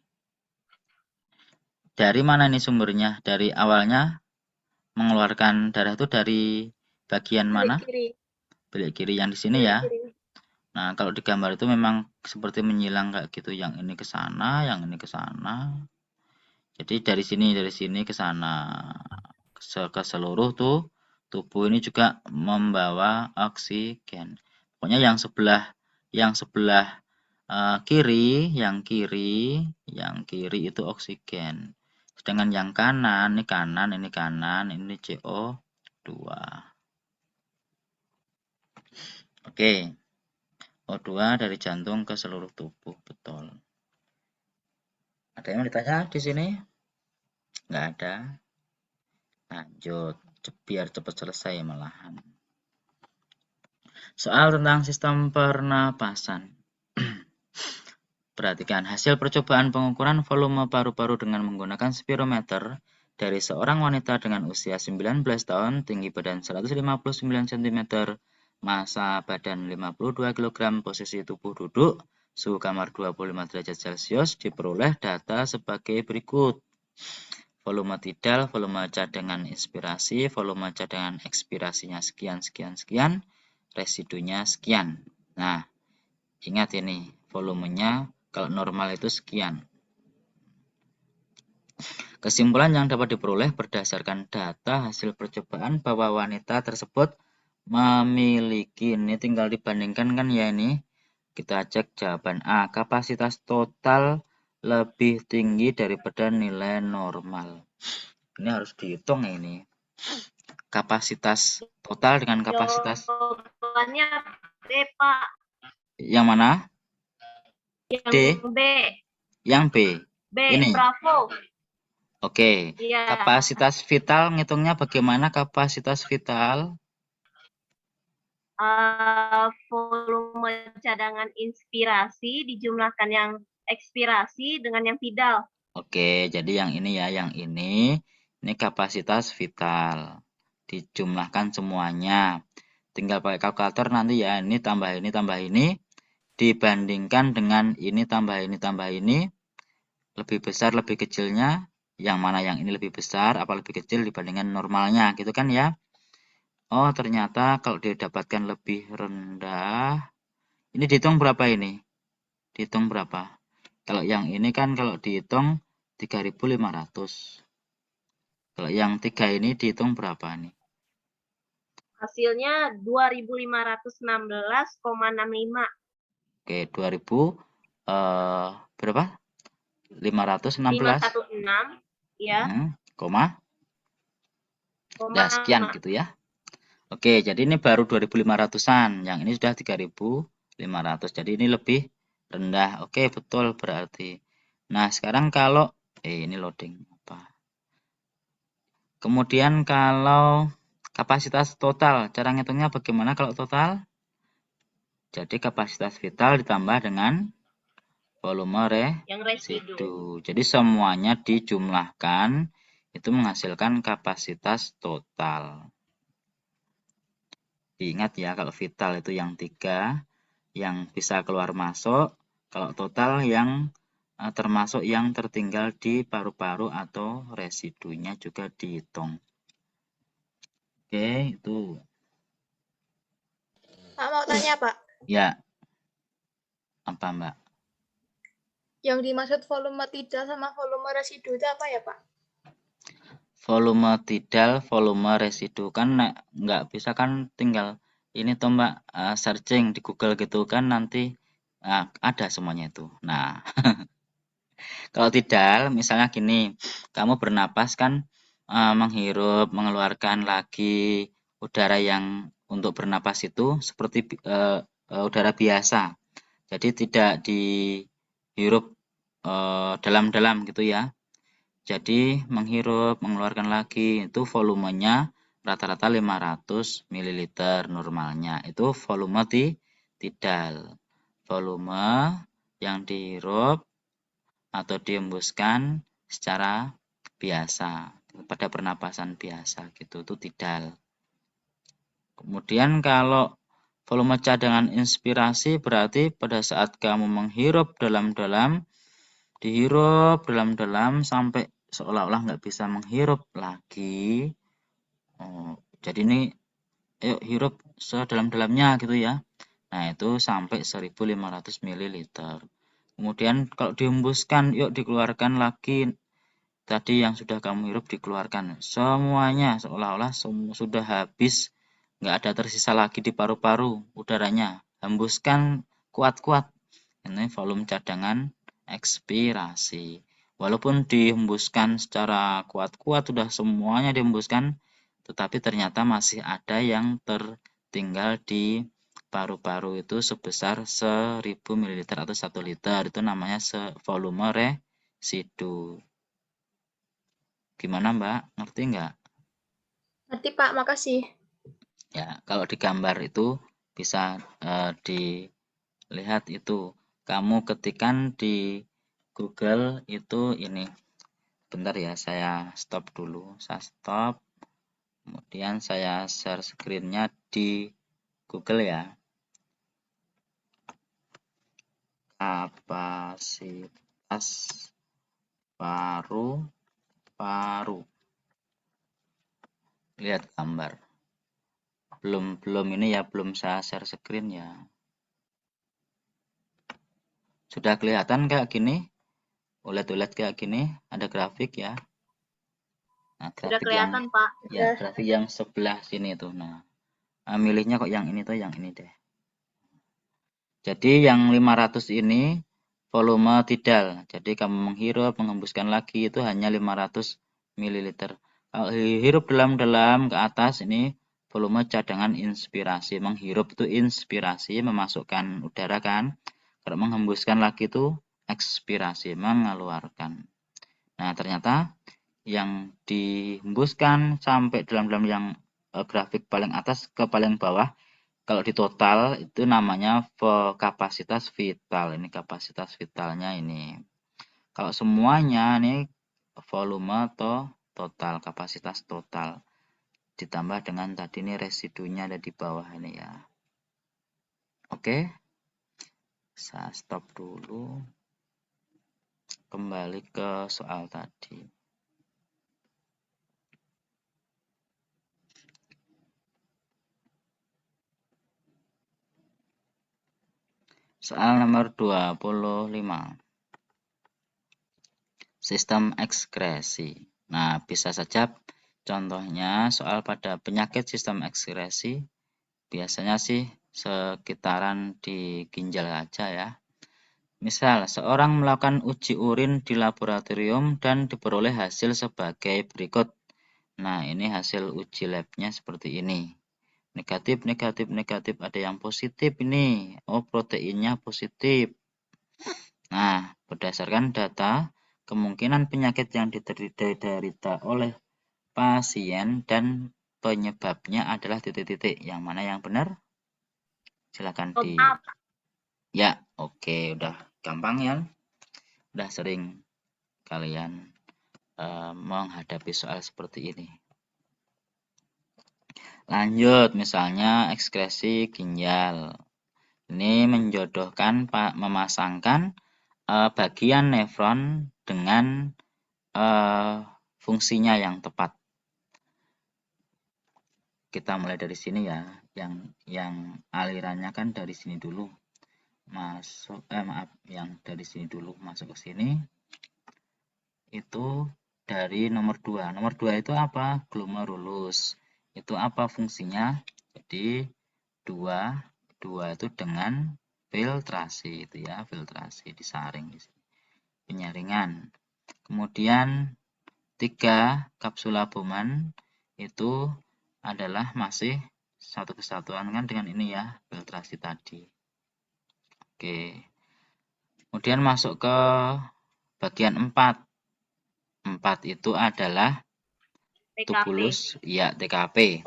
Dari mana nih sumbernya? Dari awalnya mengeluarkan darah itu dari bagian mana? Bilik kiri yang di sini ya. Nah, kalau di gambar itu memang seperti menyilang kayak gitu, yang ini ke sana, yang ini ke sana. Jadi dari sini ke sana. Ke seluruh tubuh ini juga membawa oksigen. Pokoknya yang sebelah kiri itu oksigen. Sedangkan yang kanan, ini CO2. Oke. O2 dari jantung ke seluruh tubuh, betul. Ada yang mau ditanya di sini? Nggak ada. Lanjut, biar cepat selesai malahan. Soal tentang sistem pernapasan. Perhatikan hasil percobaan pengukuran volume paru-paru dengan menggunakan spirometer dari seorang wanita dengan usia 19 tahun, tinggi badan 159 cm, massa badan 52 kg, posisi tubuh duduk, suhu kamar 25 derajat Celcius, diperoleh data sebagai berikut. Volume tidal, volume cadangan inspirasi, volume cadangan ekspirasinya sekian, residunya sekian. Nah, ingat ini, volumenya kalau normal itu sekian. Kesimpulan yang dapat diperoleh berdasarkan data hasil percobaan bahwa wanita tersebut memiliki, ini tinggal dibandingkan kan ya ini. Kita cek jawaban A, kapasitas total lebih tinggi daripada nilai normal. Ini harus dihitung ini. Kapasitas total dengan kapasitas. Jawabannya B, Pak. Yang mana? Yang D. B. Yang B. B, Ini. Bravo. Oke, Iya. kapasitas vital ngitungnya bagaimana kapasitas vital? Volume cadangan inspirasi dijumlahkan yang ekspirasi dengan yang vital. Oke, jadi yang ini ya, yang ini kapasitas vital. Dijumlahkan semuanya. Tinggal pakai kalkulator nanti ya, ini tambah ini, dibandingkan dengan ini tambah ini, lebih besar, lebih kecilnya, yang mana yang ini lebih besar, apa lebih kecil dibandingkan normalnya, gitu kan ya. Oh, ternyata kalau didapatkan lebih rendah, ini dihitung berapa ini? Dihitung berapa? Kalau yang ini kan kalau dihitung 3.500. Kalau yang 3 ini dihitung berapa nih? Hasilnya 2.516,65. Oke, 2000 berapa? 516 516 ya. Koma. Koma Udah sekian gitu ya. Oke, jadi ini baru 2.500-an. Yang ini sudah 3.500. Jadi ini lebih rendah. Oke, betul berarti. Nah, sekarang kalau ini loading apa? Kemudian kalau kapasitas total, cara ngitungnya bagaimana kalau total? Jadi kapasitas vital ditambah dengan volume yang residu. residu. Jadi semuanya dijumlahkan itu menghasilkan kapasitas total. Ingat ya, kalau vital itu yang 3 yang bisa keluar masuk, kalau total yang termasuk yang tertinggal di paru-paru atau residunya juga dihitung. Oke, itu. Pak mau tanya, Pak. Ya. Apa, Mbak? Yang dimaksud volume tidal sama volume residu itu apa ya, Pak? Volume tidal, volume residu kan nggak bisa kan tinggal ini tuh Mbak searching di Google gitu kan nanti ada semuanya itu. Nah, kalau tidal misalnya gini, kamu bernapas kan menghirup, mengeluarkan lagi udara yang untuk bernapas itu seperti udara biasa. Jadi tidak dihirup dalam-dalam gitu ya. Jadi menghirup, mengeluarkan lagi itu volumenya rata-rata 500 ml normalnya. Itu volume tidal. Volume yang dihirup atau dihembuskan secara biasa pada pernapasan biasa gitu, itu tidal. Kemudian kalau volume cadangan inspirasi berarti pada saat kamu menghirup dalam-dalam, dihirup dalam-dalam sampai seolah-olah nggak bisa menghirup lagi. Jadi ini ayo hirup sedalam-dalamnya gitu ya. Nah, itu sampai 1.500 ml. Kemudian kalau dihembuskan, yuk dikeluarkan lagi. Tadi yang sudah kamu hirup dikeluarkan. Semuanya seolah-olah sudah habis. Nggak ada tersisa lagi di paru-paru udaranya. Hembuskan kuat-kuat. Ini volume cadangan ekspirasi. Walaupun dihembuskan secara kuat-kuat, sudah semuanya dihembuskan, tetapi ternyata masih ada yang tertinggal di paru-paru itu sebesar 1.000 ml atau 1 liter. Itu namanya volume residu. Gimana Mbak? Ngerti nggak? Ngerti, Pak. Makasih. Ya, kalau di gambar itu bisa dilihat itu. Kamu ketikkan di Google itu ini. Bentar ya, saya stop dulu. Saya stop. Kemudian saya share screen-nya di Google ya. Kapasitas paru-paru. Lihat gambar. Belum ini ya, belum saya share screen ya. Sudah kelihatan kayak gini? Ulet-ulet kayak gini, ada grafik ya. Nah, Sudah grafik kelihatan, yang Pak. ya, grafik yang sebelah sini tuh. Nah, milihnya kok yang ini tuh, yang ini deh. Jadi yang 500 ini volume tidal. Jadi kamu menghirup, menghembuskan lagi itu hanya 500 ml. Kalau hirup dalam-dalam ke atas ini volume cadangan inspirasi. Menghirup itu inspirasi, memasukkan udara kan. Kalau menghembuskan lagi itu ekspirasi, mengeluarkan. Nah, ternyata yang dihembuskan sampai dalam yang grafik paling atas ke paling bawah, kalau di total itu namanya kapasitas vital. Ini kapasitas vitalnya ini. Kalau semuanya ini volume atau total, kapasitas total. Ditambah dengan tadi ini residunya ada di bawah ini ya. Oke. Saya stop dulu. Kembali ke soal tadi. Soal nomor 25. Sistem ekskresi. Nah, bisa saja contohnya soal pada penyakit sistem ekskresi. Biasanya sih sekitaran di ginjal aja ya. Misal, seorang melakukan uji urin di laboratorium dan diperoleh hasil sebagai berikut. Nah, ini hasil uji labnya seperti ini. Negatif, negatif, negatif. Ada yang positif ini. Oh, proteinnya positif. Nah, berdasarkan data, kemungkinan penyakit yang diderita oleh pasien dan penyebabnya adalah titik-titik. Yang mana yang benar? Silakan di... Ya, oke. Udah gampang ya. Udah sering kalian menghadapi soal seperti ini. Lanjut, misalnya ekskresi ginjal. Ini menjodohkan, memasangkan bagian nefron dengan fungsinya yang tepat. Kita mulai dari sini ya, yang alirannya kan dari sini dulu. Yang dari sini dulu masuk ke sini. Itu dari nomor 2. Nomor 2 itu apa? Glomerulus. Itu apa fungsinya? Jadi 2 itu dengan filtrasi itu ya, filtrasi disaring di sini. Penyaringan. Kemudian 3 kapsula Bowman itu adalah masih satu kesatuan kan dengan ini ya, filtrasi tadi. Oke. Kemudian masuk ke bagian 4. 4 itu adalah tubulus, ya TKP.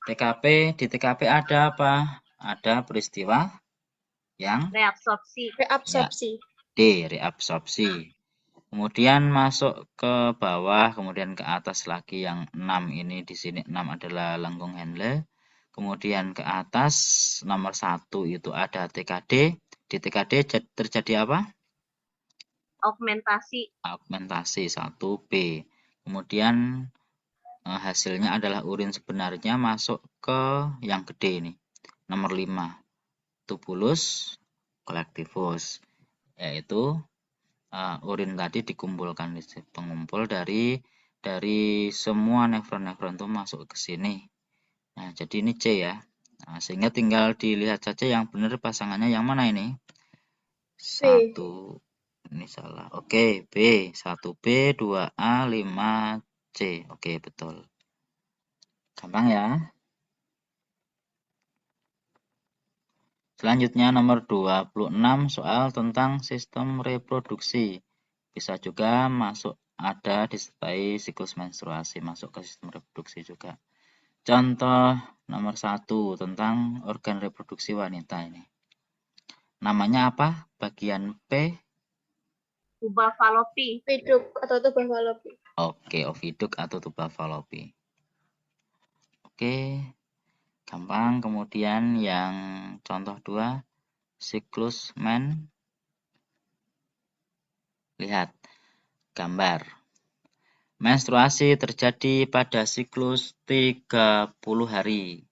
Di TKP ada apa? Ada peristiwa yang reabsorpsi. Ya, D, reabsorpsi. Kemudian masuk ke bawah, kemudian ke atas lagi yang 6 ini di sini 6 adalah lengkung Henle. Kemudian ke atas nomor 1 itu ada TKD. Di TKD terjadi apa? Augmentasi 1B. Kemudian hasilnya adalah urin sebenarnya masuk ke yang gede ini. Nomor 5. Tubulus collectivus. Yaitu urin tadi dikumpulkan di pengumpul dari semua nefron-nefron itu masuk ke sini. Nah, jadi ini C ya. Nah, sehingga tinggal dilihat saja yang benar pasangannya yang mana ini? 1. Ini salah. Oke, B. 1B, 2A, 5C. Oke, betul. Gampang ya. Selanjutnya nomor 26 soal tentang sistem reproduksi. Bisa juga masuk ada disertai siklus menstruasi, masuk ke sistem reproduksi juga. Contoh nomor 1 tentang organ reproduksi wanita ini. Namanya apa? Bagian P? Tuba Fallopi. Oviduk atau tuba Fallopi. Oke, oviduk atau tuba Fallopi. Oke, gampang. Kemudian yang contoh 2, siklus men. Lihat gambar. Menstruasi terjadi pada siklus 30 hari.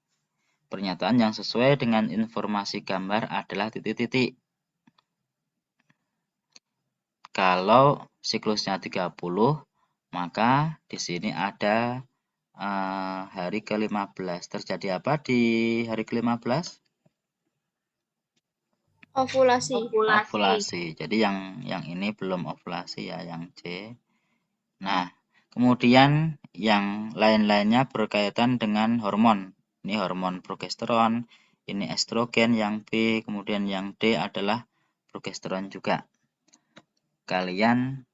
Pernyataan yang sesuai dengan informasi gambar adalah titik-titik. Kalau siklusnya 30, maka di sini ada hari ke-15. Terjadi apa di hari ke-15? Ovulasi. Jadi yang ini belum ovulasi ya, yang C. Nah, kemudian yang lain-lainnya berkaitan dengan hormon. Ini hormon progesteron, ini estrogen, yang B, kemudian yang D adalah progesteron juga. Kalian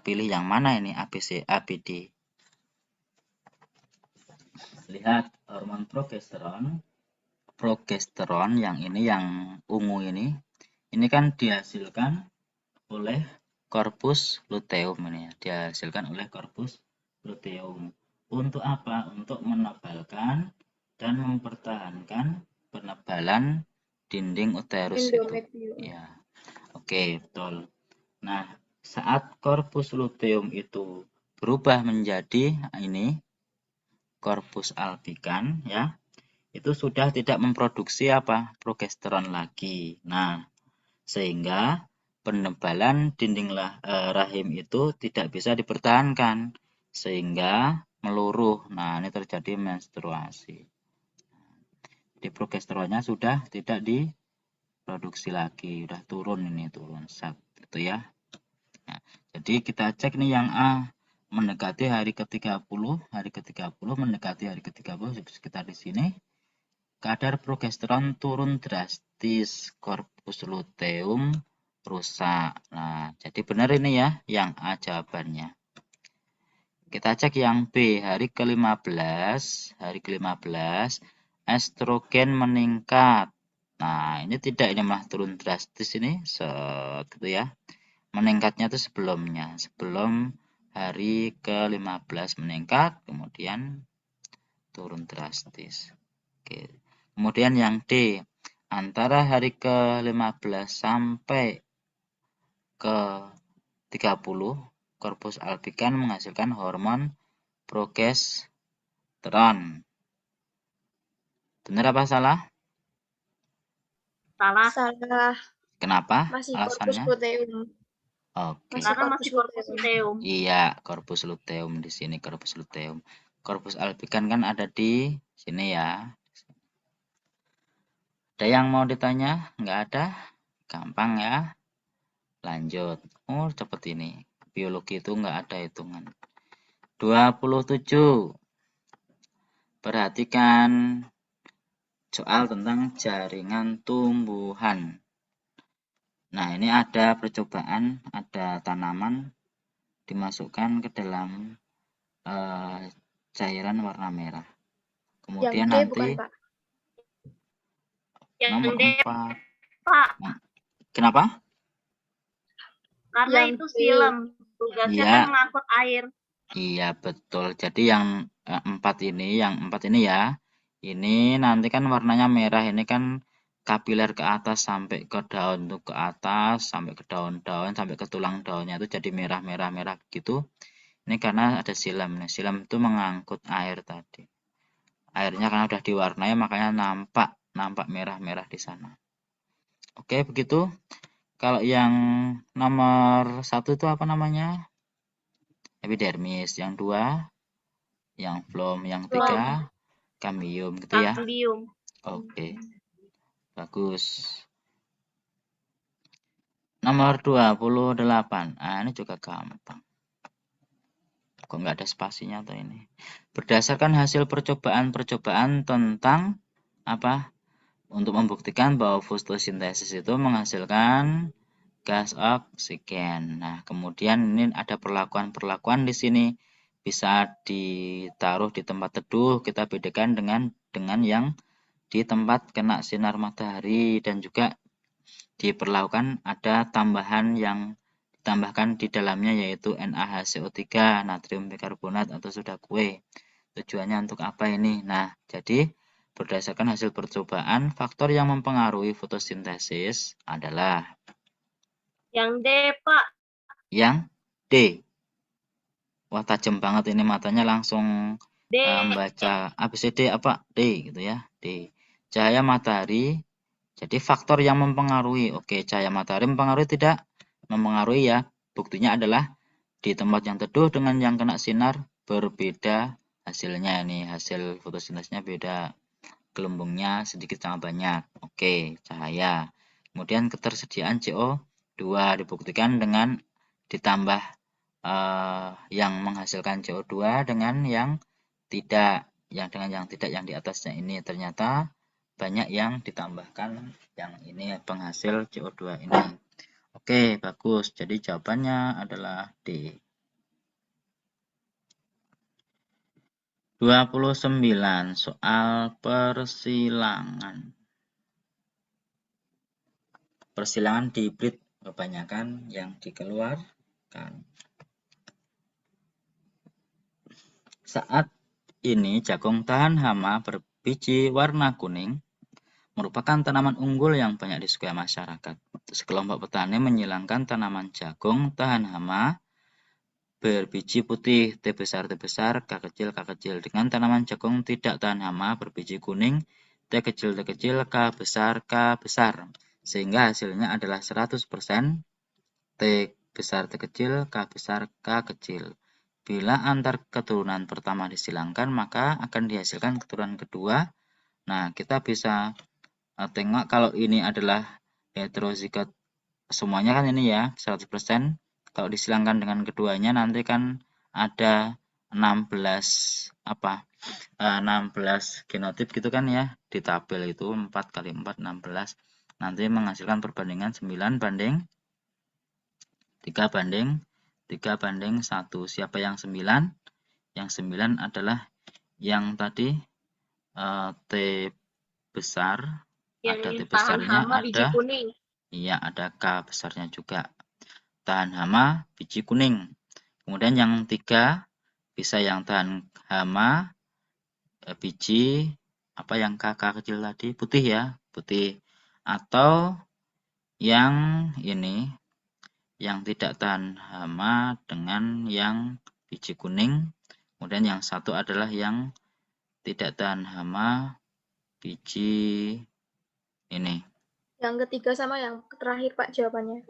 pilih yang mana ini, ABC, ABD. Lihat hormon progesteron yang ini, yang ungu ini kan dihasilkan oleh korpus luteum ini, dihasilkan oleh korpus luteum. Untuk apa? Untuk menebalkan dan mempertahankan penebalan dinding uterus itu. Ya, oke, betul. Nah, saat korpus luteum itu berubah menjadi ini korpus albikan, ya, itu sudah tidak memproduksi apa? Progesteron lagi. Nah, sehingga penebalan dinding rahim itu tidak bisa dipertahankan, sehingga meluruh. Nah, ini terjadi menstruasi. Jadi progesteronnya sudah tidak diproduksi lagi, sudah turun, ini turun zat itu ya. Nah, jadi kita cek nih yang A mendekati hari ke-30, mendekati hari ke-30 sekitar di sini. Kadar progesteron turun drastis, korpus luteum rusak. Nah, jadi benar ini ya, yang A jawabannya. Kita cek yang B, hari ke-15, estrogen meningkat. Nah, ini tidak, ini malah turun drastis ini, gitu ya. Meningkatnya itu sebelumnya, sebelum hari ke-15 meningkat, kemudian turun drastis. Oke. Kemudian yang D, antara hari ke-15 sampai ke-30, korpus albikan menghasilkan hormon progesteron. Benar apa salah? Salah. Kenapa? Masih Alasannya? korpus luteum. Oke. Karena masih korpus luteum. Iya, korpus luteum di sini, korpus luteum. Korpus albikan kan ada di sini ya. Ada yang mau ditanya? Nggak ada? Gampang ya. Lanjut. Oh, cepet ini. Biologi itu nggak ada hitungan. 27. Perhatikan soal tentang jaringan tumbuhan. Nah, ini ada percobaan, ada tanaman dimasukkan ke dalam cairan warna merah. Kemudian Yang D nanti bukan, Pak? nomor Yang D, 4. Pak. Kenapa? Karena Yang itu D. silem. Tugasnya Iya. kan mengangkut air. Iya, betul. Jadi yang 4 ini, ya, ini nanti kan warnanya merah, ini kan kapiler ke atas sampai ke daun tuh, ke atas sampai ke daun-daun sampai ke tulang daunnya itu jadi merah-merah gitu. Ini karena ada silem. Nah, silem itu mengangkut air tadi. Airnya karena udah diwarnai makanya nampak merah-merah di sana. Oke, begitu. Kalau yang nomor 1 itu apa namanya? Epidermis. Yang 2 yang phloem, yang 3 cambium gitu ya. Cambium. Oke. Bagus. Nomor 28. Nah, ini juga gampang. Kok nggak ada spasinya atau ini? Berdasarkan hasil percobaan tentang apa? Untuk membuktikan bahwa fotosintesis itu menghasilkan gas oksigen. Nah, kemudian ini ada perlakuan-perlakuan di sini. Bisa ditaruh di tempat teduh, kita bedakan dengan yang di tempat kena sinar matahari, dan juga diperlakukan ada tambahan yang ditambahkan di dalamnya yaitu NaHCO3, natrium bikarbonat atau soda kue. Tujuannya untuk apa ini? Nah, jadi berdasarkan hasil percobaan, faktor yang mempengaruhi fotosintesis adalah Yang D, Pak. yang D. Wah, tajam banget ini matanya, langsung D. membaca ABCD apa? D gitu ya. D. Cahaya matahari. Jadi faktor yang mempengaruhi. Oke, cahaya matahari mempengaruhi tidak? Mempengaruhi ya. Buktinya adalah di tempat yang teduh dengan yang kena sinar berbeda hasilnya ini. Hasil fotosintesnya beda. Gelembungnya sedikit sama banyak. Oke, cahaya. Kemudian ketersediaan CO2 dibuktikan dengan ditambah yang menghasilkan CO2 dengan yang tidak, yang di atasnya ini ternyata banyak yang ditambahkan yang ini penghasil CO2 ini. Oke, bagus. Jadi jawabannya adalah D. 29. Soal persilangan. Persilangan di hibrid kebanyakan yang dikeluarkan. Saat ini jagung tahan hama berbiji warna kuning merupakan tanaman unggul yang banyak disukai masyarakat. Sekelompok petani menyilangkan tanaman jagung tahan hama berbiji putih T besar, K kecil dengan tanaman jagung tidak tahan hama berbiji kuning T kecil, K besar. Sehingga hasilnya adalah 100% T besar, T kecil, K besar, K kecil. Bila antar keturunan pertama disilangkan, maka akan dihasilkan keturunan kedua. Nah, kita bisa tengok kalau ini adalah heterozigot semuanya kan ini ya 100%. Kalau disilangkan dengan keduanya nanti kan ada 16 genotip gitu kan ya di tabel itu 4 kali 4 16. Nanti menghasilkan perbandingan 9 banding 3 banding 3 banding 1. Siapa yang 9? Yang 9 adalah yang tadi T besar, Yang ada T tahan besarnya, hama biji ada kuning. iya ada K besarnya juga. Tahan hama biji kuning. Kemudian yang 3 bisa yang tahan hama biji apa yang K kecil tadi putih ya, putih. Atau yang ini yang tidak tahan hama dengan yang biji kuning. Kemudian yang satu adalah yang tidak tahan hama biji ini. Yang ketiga sama yang terakhir Pak jawabannya.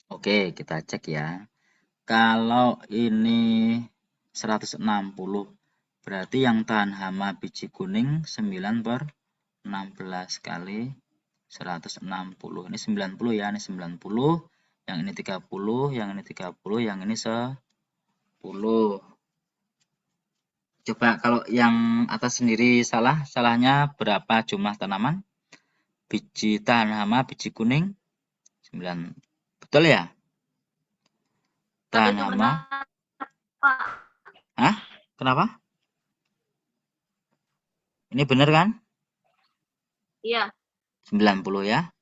Oke, kita cek ya. Kalau ini 160, berarti yang tahan hama biji kuning 9/16 kali 160. Ini 90 ya, ini 90. Yang ini 30, yang ini 30, yang ini 10. Coba kalau yang atas sendiri salah, salahnya berapa jumlah tanaman? Biji tahan hama biji kuning 9. Betul ya? Tahan Itu hama. benar, Pak. Hah? Kenapa? Ini benar kan? Iya. 90 ya.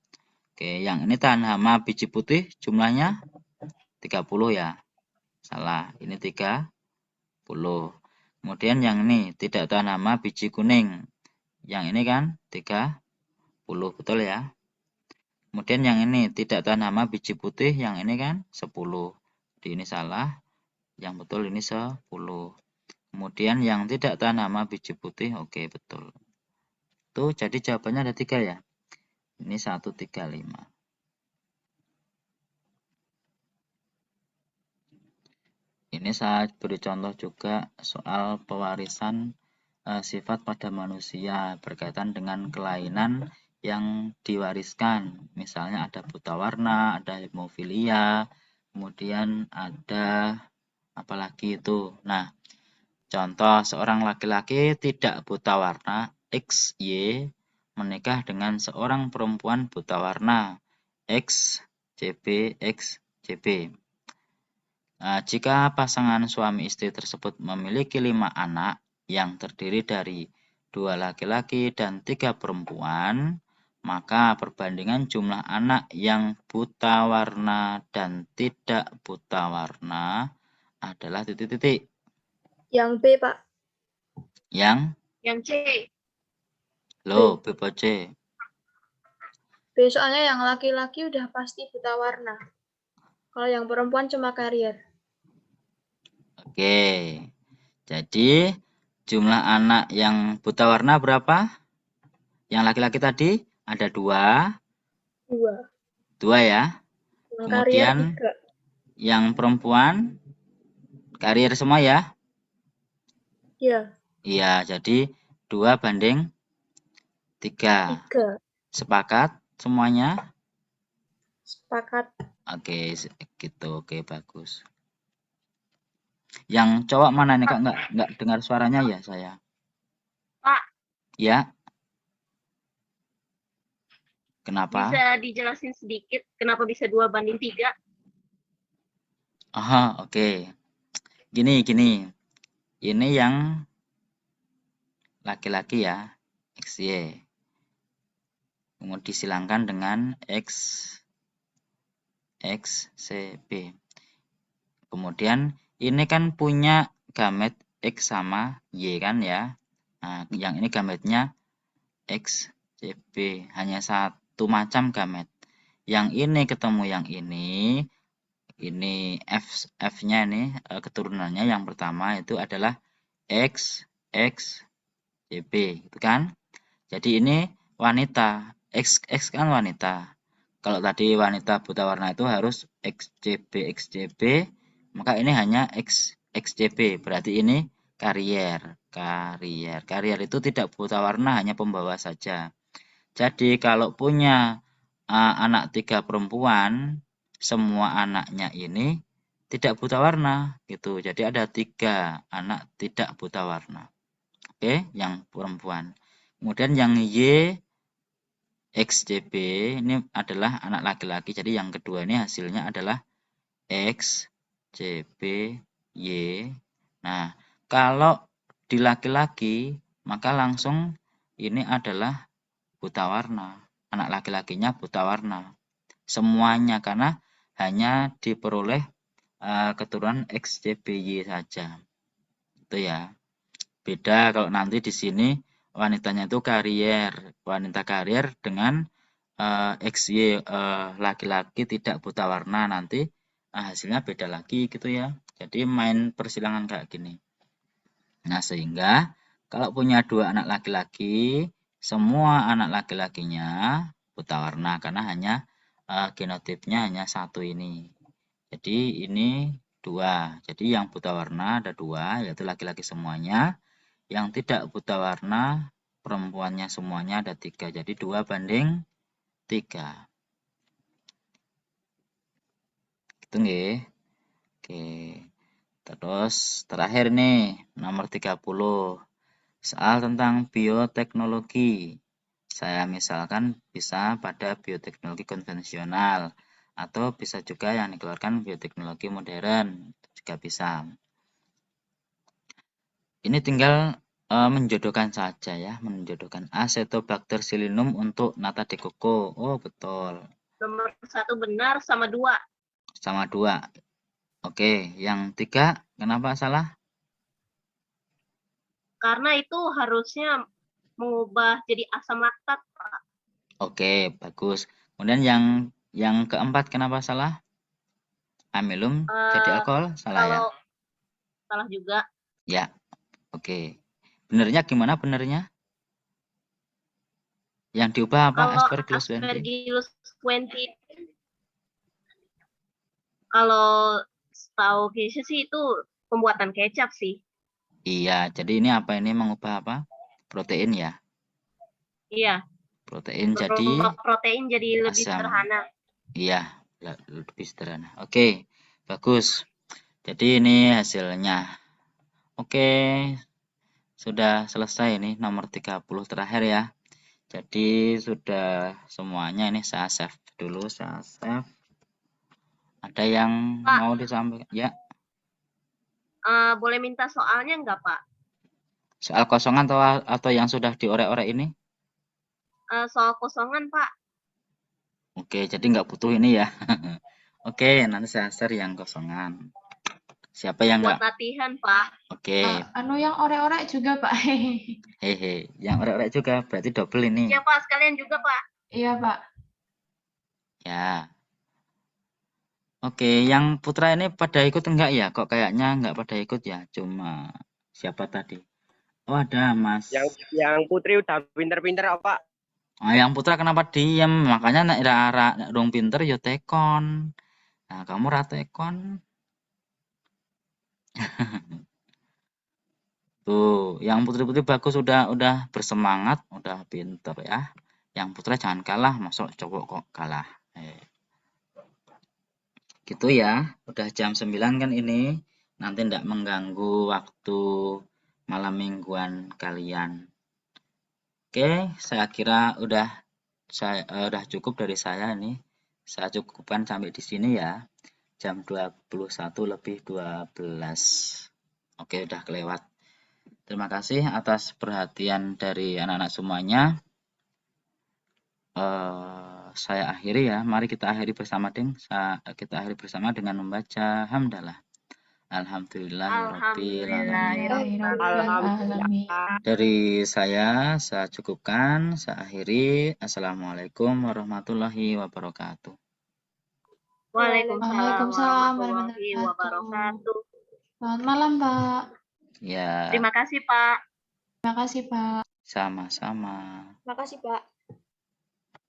Oke, yang ini tahan hama biji putih jumlahnya 30 ya. Salah, ini 30. Kemudian yang ini tidak tahan hama biji kuning. Yang ini kan 30, betul ya. Kemudian yang ini tidak tahan hama biji putih, yang ini kan 10. Jadi ini salah, yang betul ini 10. Kemudian yang tidak tahan hama biji putih, oke betul. Tuh, jadi jawabannya ada 3 ya. Ini 135. Ini saya beri contoh juga soal pewarisan sifat pada manusia berkaitan dengan kelainan yang diwariskan. Misalnya ada buta warna, ada hemofilia, kemudian ada apalagi itu. Nah, contoh seorang laki-laki tidak buta warna XY menikah dengan seorang perempuan buta warna XJB. Nah, jika pasangan suami istri tersebut memiliki 5 anak yang terdiri dari 2 laki-laki dan 3 perempuan, maka perbandingan jumlah anak yang buta warna dan tidak buta warna adalah titik-titik. Yang B Pak. Yang C. loh, B apa C? B soalnya yang laki-laki udah pasti buta warna. Kalau yang perempuan cuma karier. Oke. Jadi jumlah anak yang buta warna berapa? Yang laki-laki tadi ada 2. 2 ya. Yang Kemudian karier 3. yang perempuan karier semua ya? Iya. Iya, jadi 2 banding 3. 3. Sepakat semuanya? Sepakat. Oke, gitu. Oke, bagus. Yang cowok mana nih kok nggak dengar suaranya ya saya? Pak. Ya. Kenapa? Bisa dijelasin sedikit kenapa bisa 2:3? Aha, oke. Gini. Ini yang laki-laki ya, XY. Kemudian disilangkan dengan XCB. Kemudian ini kan punya gamet X sama Y kan ya. Nah, yang ini gametnya XCB, hanya satu macam gamet. Yang ini ketemu yang ini F-nya ini keturunannya yang pertama itu adalah XCB, gitu kan? Jadi ini wanita, X kan wanita. Kalau tadi wanita buta warna itu harus XCB, maka ini hanya XCB, berarti ini karier. Karier itu tidak buta warna, hanya pembawa saja. Jadi kalau punya anak 3 perempuan, semua anaknya ini tidak buta warna gitu. Jadi ada 3 anak tidak buta warna. Oke, yang perempuan. Kemudian yang Y XCB ini adalah anak laki-laki. Jadi yang kedua ini hasilnya adalah XCBY. Nah, kalau di laki-laki maka langsung ini adalah buta warna. Anak laki-lakinya buta warna. Semuanya karena hanya diperoleh keturunan XCBY saja. Itu ya. Beda kalau nanti di sini wanitanya itu karier. Wanita karier dengan XY laki-laki tidak buta warna, nanti hasilnya beda lagi gitu ya. Jadi main persilangan kayak gini. Nah, sehingga kalau punya 2 anak laki-laki, semua anak laki-lakinya buta warna karena hanya genotipnya hanya satu ini. Jadi ini 2. Jadi yang buta warna ada 2, yaitu laki-laki semuanya. Yang tidak buta warna perempuannya semuanya ada 3. Jadi 2:3. Gitu nggih. Oke. Terus terakhir nih nomor 30. Soal tentang bioteknologi. Saya misalkan bisa pada bioteknologi konvensional atau bisa juga yang dikeluarkan bioteknologi modern, juga bisa. Ini tinggal menjodohkan saja ya, menjodohkan Acetobacter psilynum untuk nata de coco. Oh, betul. Nomor 1 benar sama 2. Sama 2. Oke, yang 3 kenapa salah? Karena itu harusnya mengubah jadi asam laktat, Pak. Oke, bagus. Kemudian yang keempat kenapa salah? Amilum jadi alkohol? Salah ya? Kalau salah juga. Ya, oke. Benernya gimana benernya? Yang diubah apa? Kalau Aspergillus 20. Aspergillus 20, kalau setahu Keisha sih itu pembuatan kecap sih. Iya, jadi ini apa ini mengubah apa? Protein ya? Iya. Protein jadi Protein jadi lebih asam. sederhana. Iya, lebih sederhana. Oke, bagus. Jadi ini hasilnya. Oke, sudah selesai ini nomor 30 terakhir ya. Jadi sudah semuanya ini saya save dulu, saya save. Ada yang Pak, mau disampaikan? Ya. Boleh minta soalnya nggak, Pak? Soal kosongan atau yang sudah diorek-orek ini? Soal kosongan, Pak. Oke, jadi nggak butuh ini ya. Oke, nanti saya share yang kosongan. Siapa yang Buat nggak? latihan, Pak. Oke. Yang orek-orek juga, Pak. Hehe, yang orek-orek juga berarti double ini. Iya, Pak, sekalian juga, Pak. Iya, Pak. Ya. Oke, yang putra ini pada ikut enggak ya? Kok kayaknya enggak pada ikut ya? Cuma siapa tadi? Oh, ada Mas. Yang putri udah pinter-pinter apa? Oh, yang putra kenapa diem? Makanya nek rong pinter ya tekon. Nah, kamu ra tekon. Tuh, yang putri-putri bagus udah bersemangat, udah pinter ya. Yang putra jangan kalah, masuk cowok kok kalah. Gitu ya, udah jam 9 kan ini. Nanti ndak mengganggu waktu malam mingguan kalian. Oke, saya kira udah udah cukup dari saya nih. Saya cukupkan sampai di sini ya. Jam 21:12. Oke, udah kelewat. Terima kasih atas perhatian dari anak-anak semuanya. Saya akhiri ya. Mari kita akhiri bersama, Ding. Kita akhiri bersama dengan membaca hamdalah. Alhamdulillahirabbil alamin. Alhamdulillah. Dari saya cukupkan, saya akhiri. Assalamualaikum warahmatullahi wabarakatuh. Waalaikumsalam warahmatullahi wabarakatuh. Selamat malam, Pak. Ya, Terima kasih, Pak. Terima kasih, Pak. sama-sama. Makasih, Pak.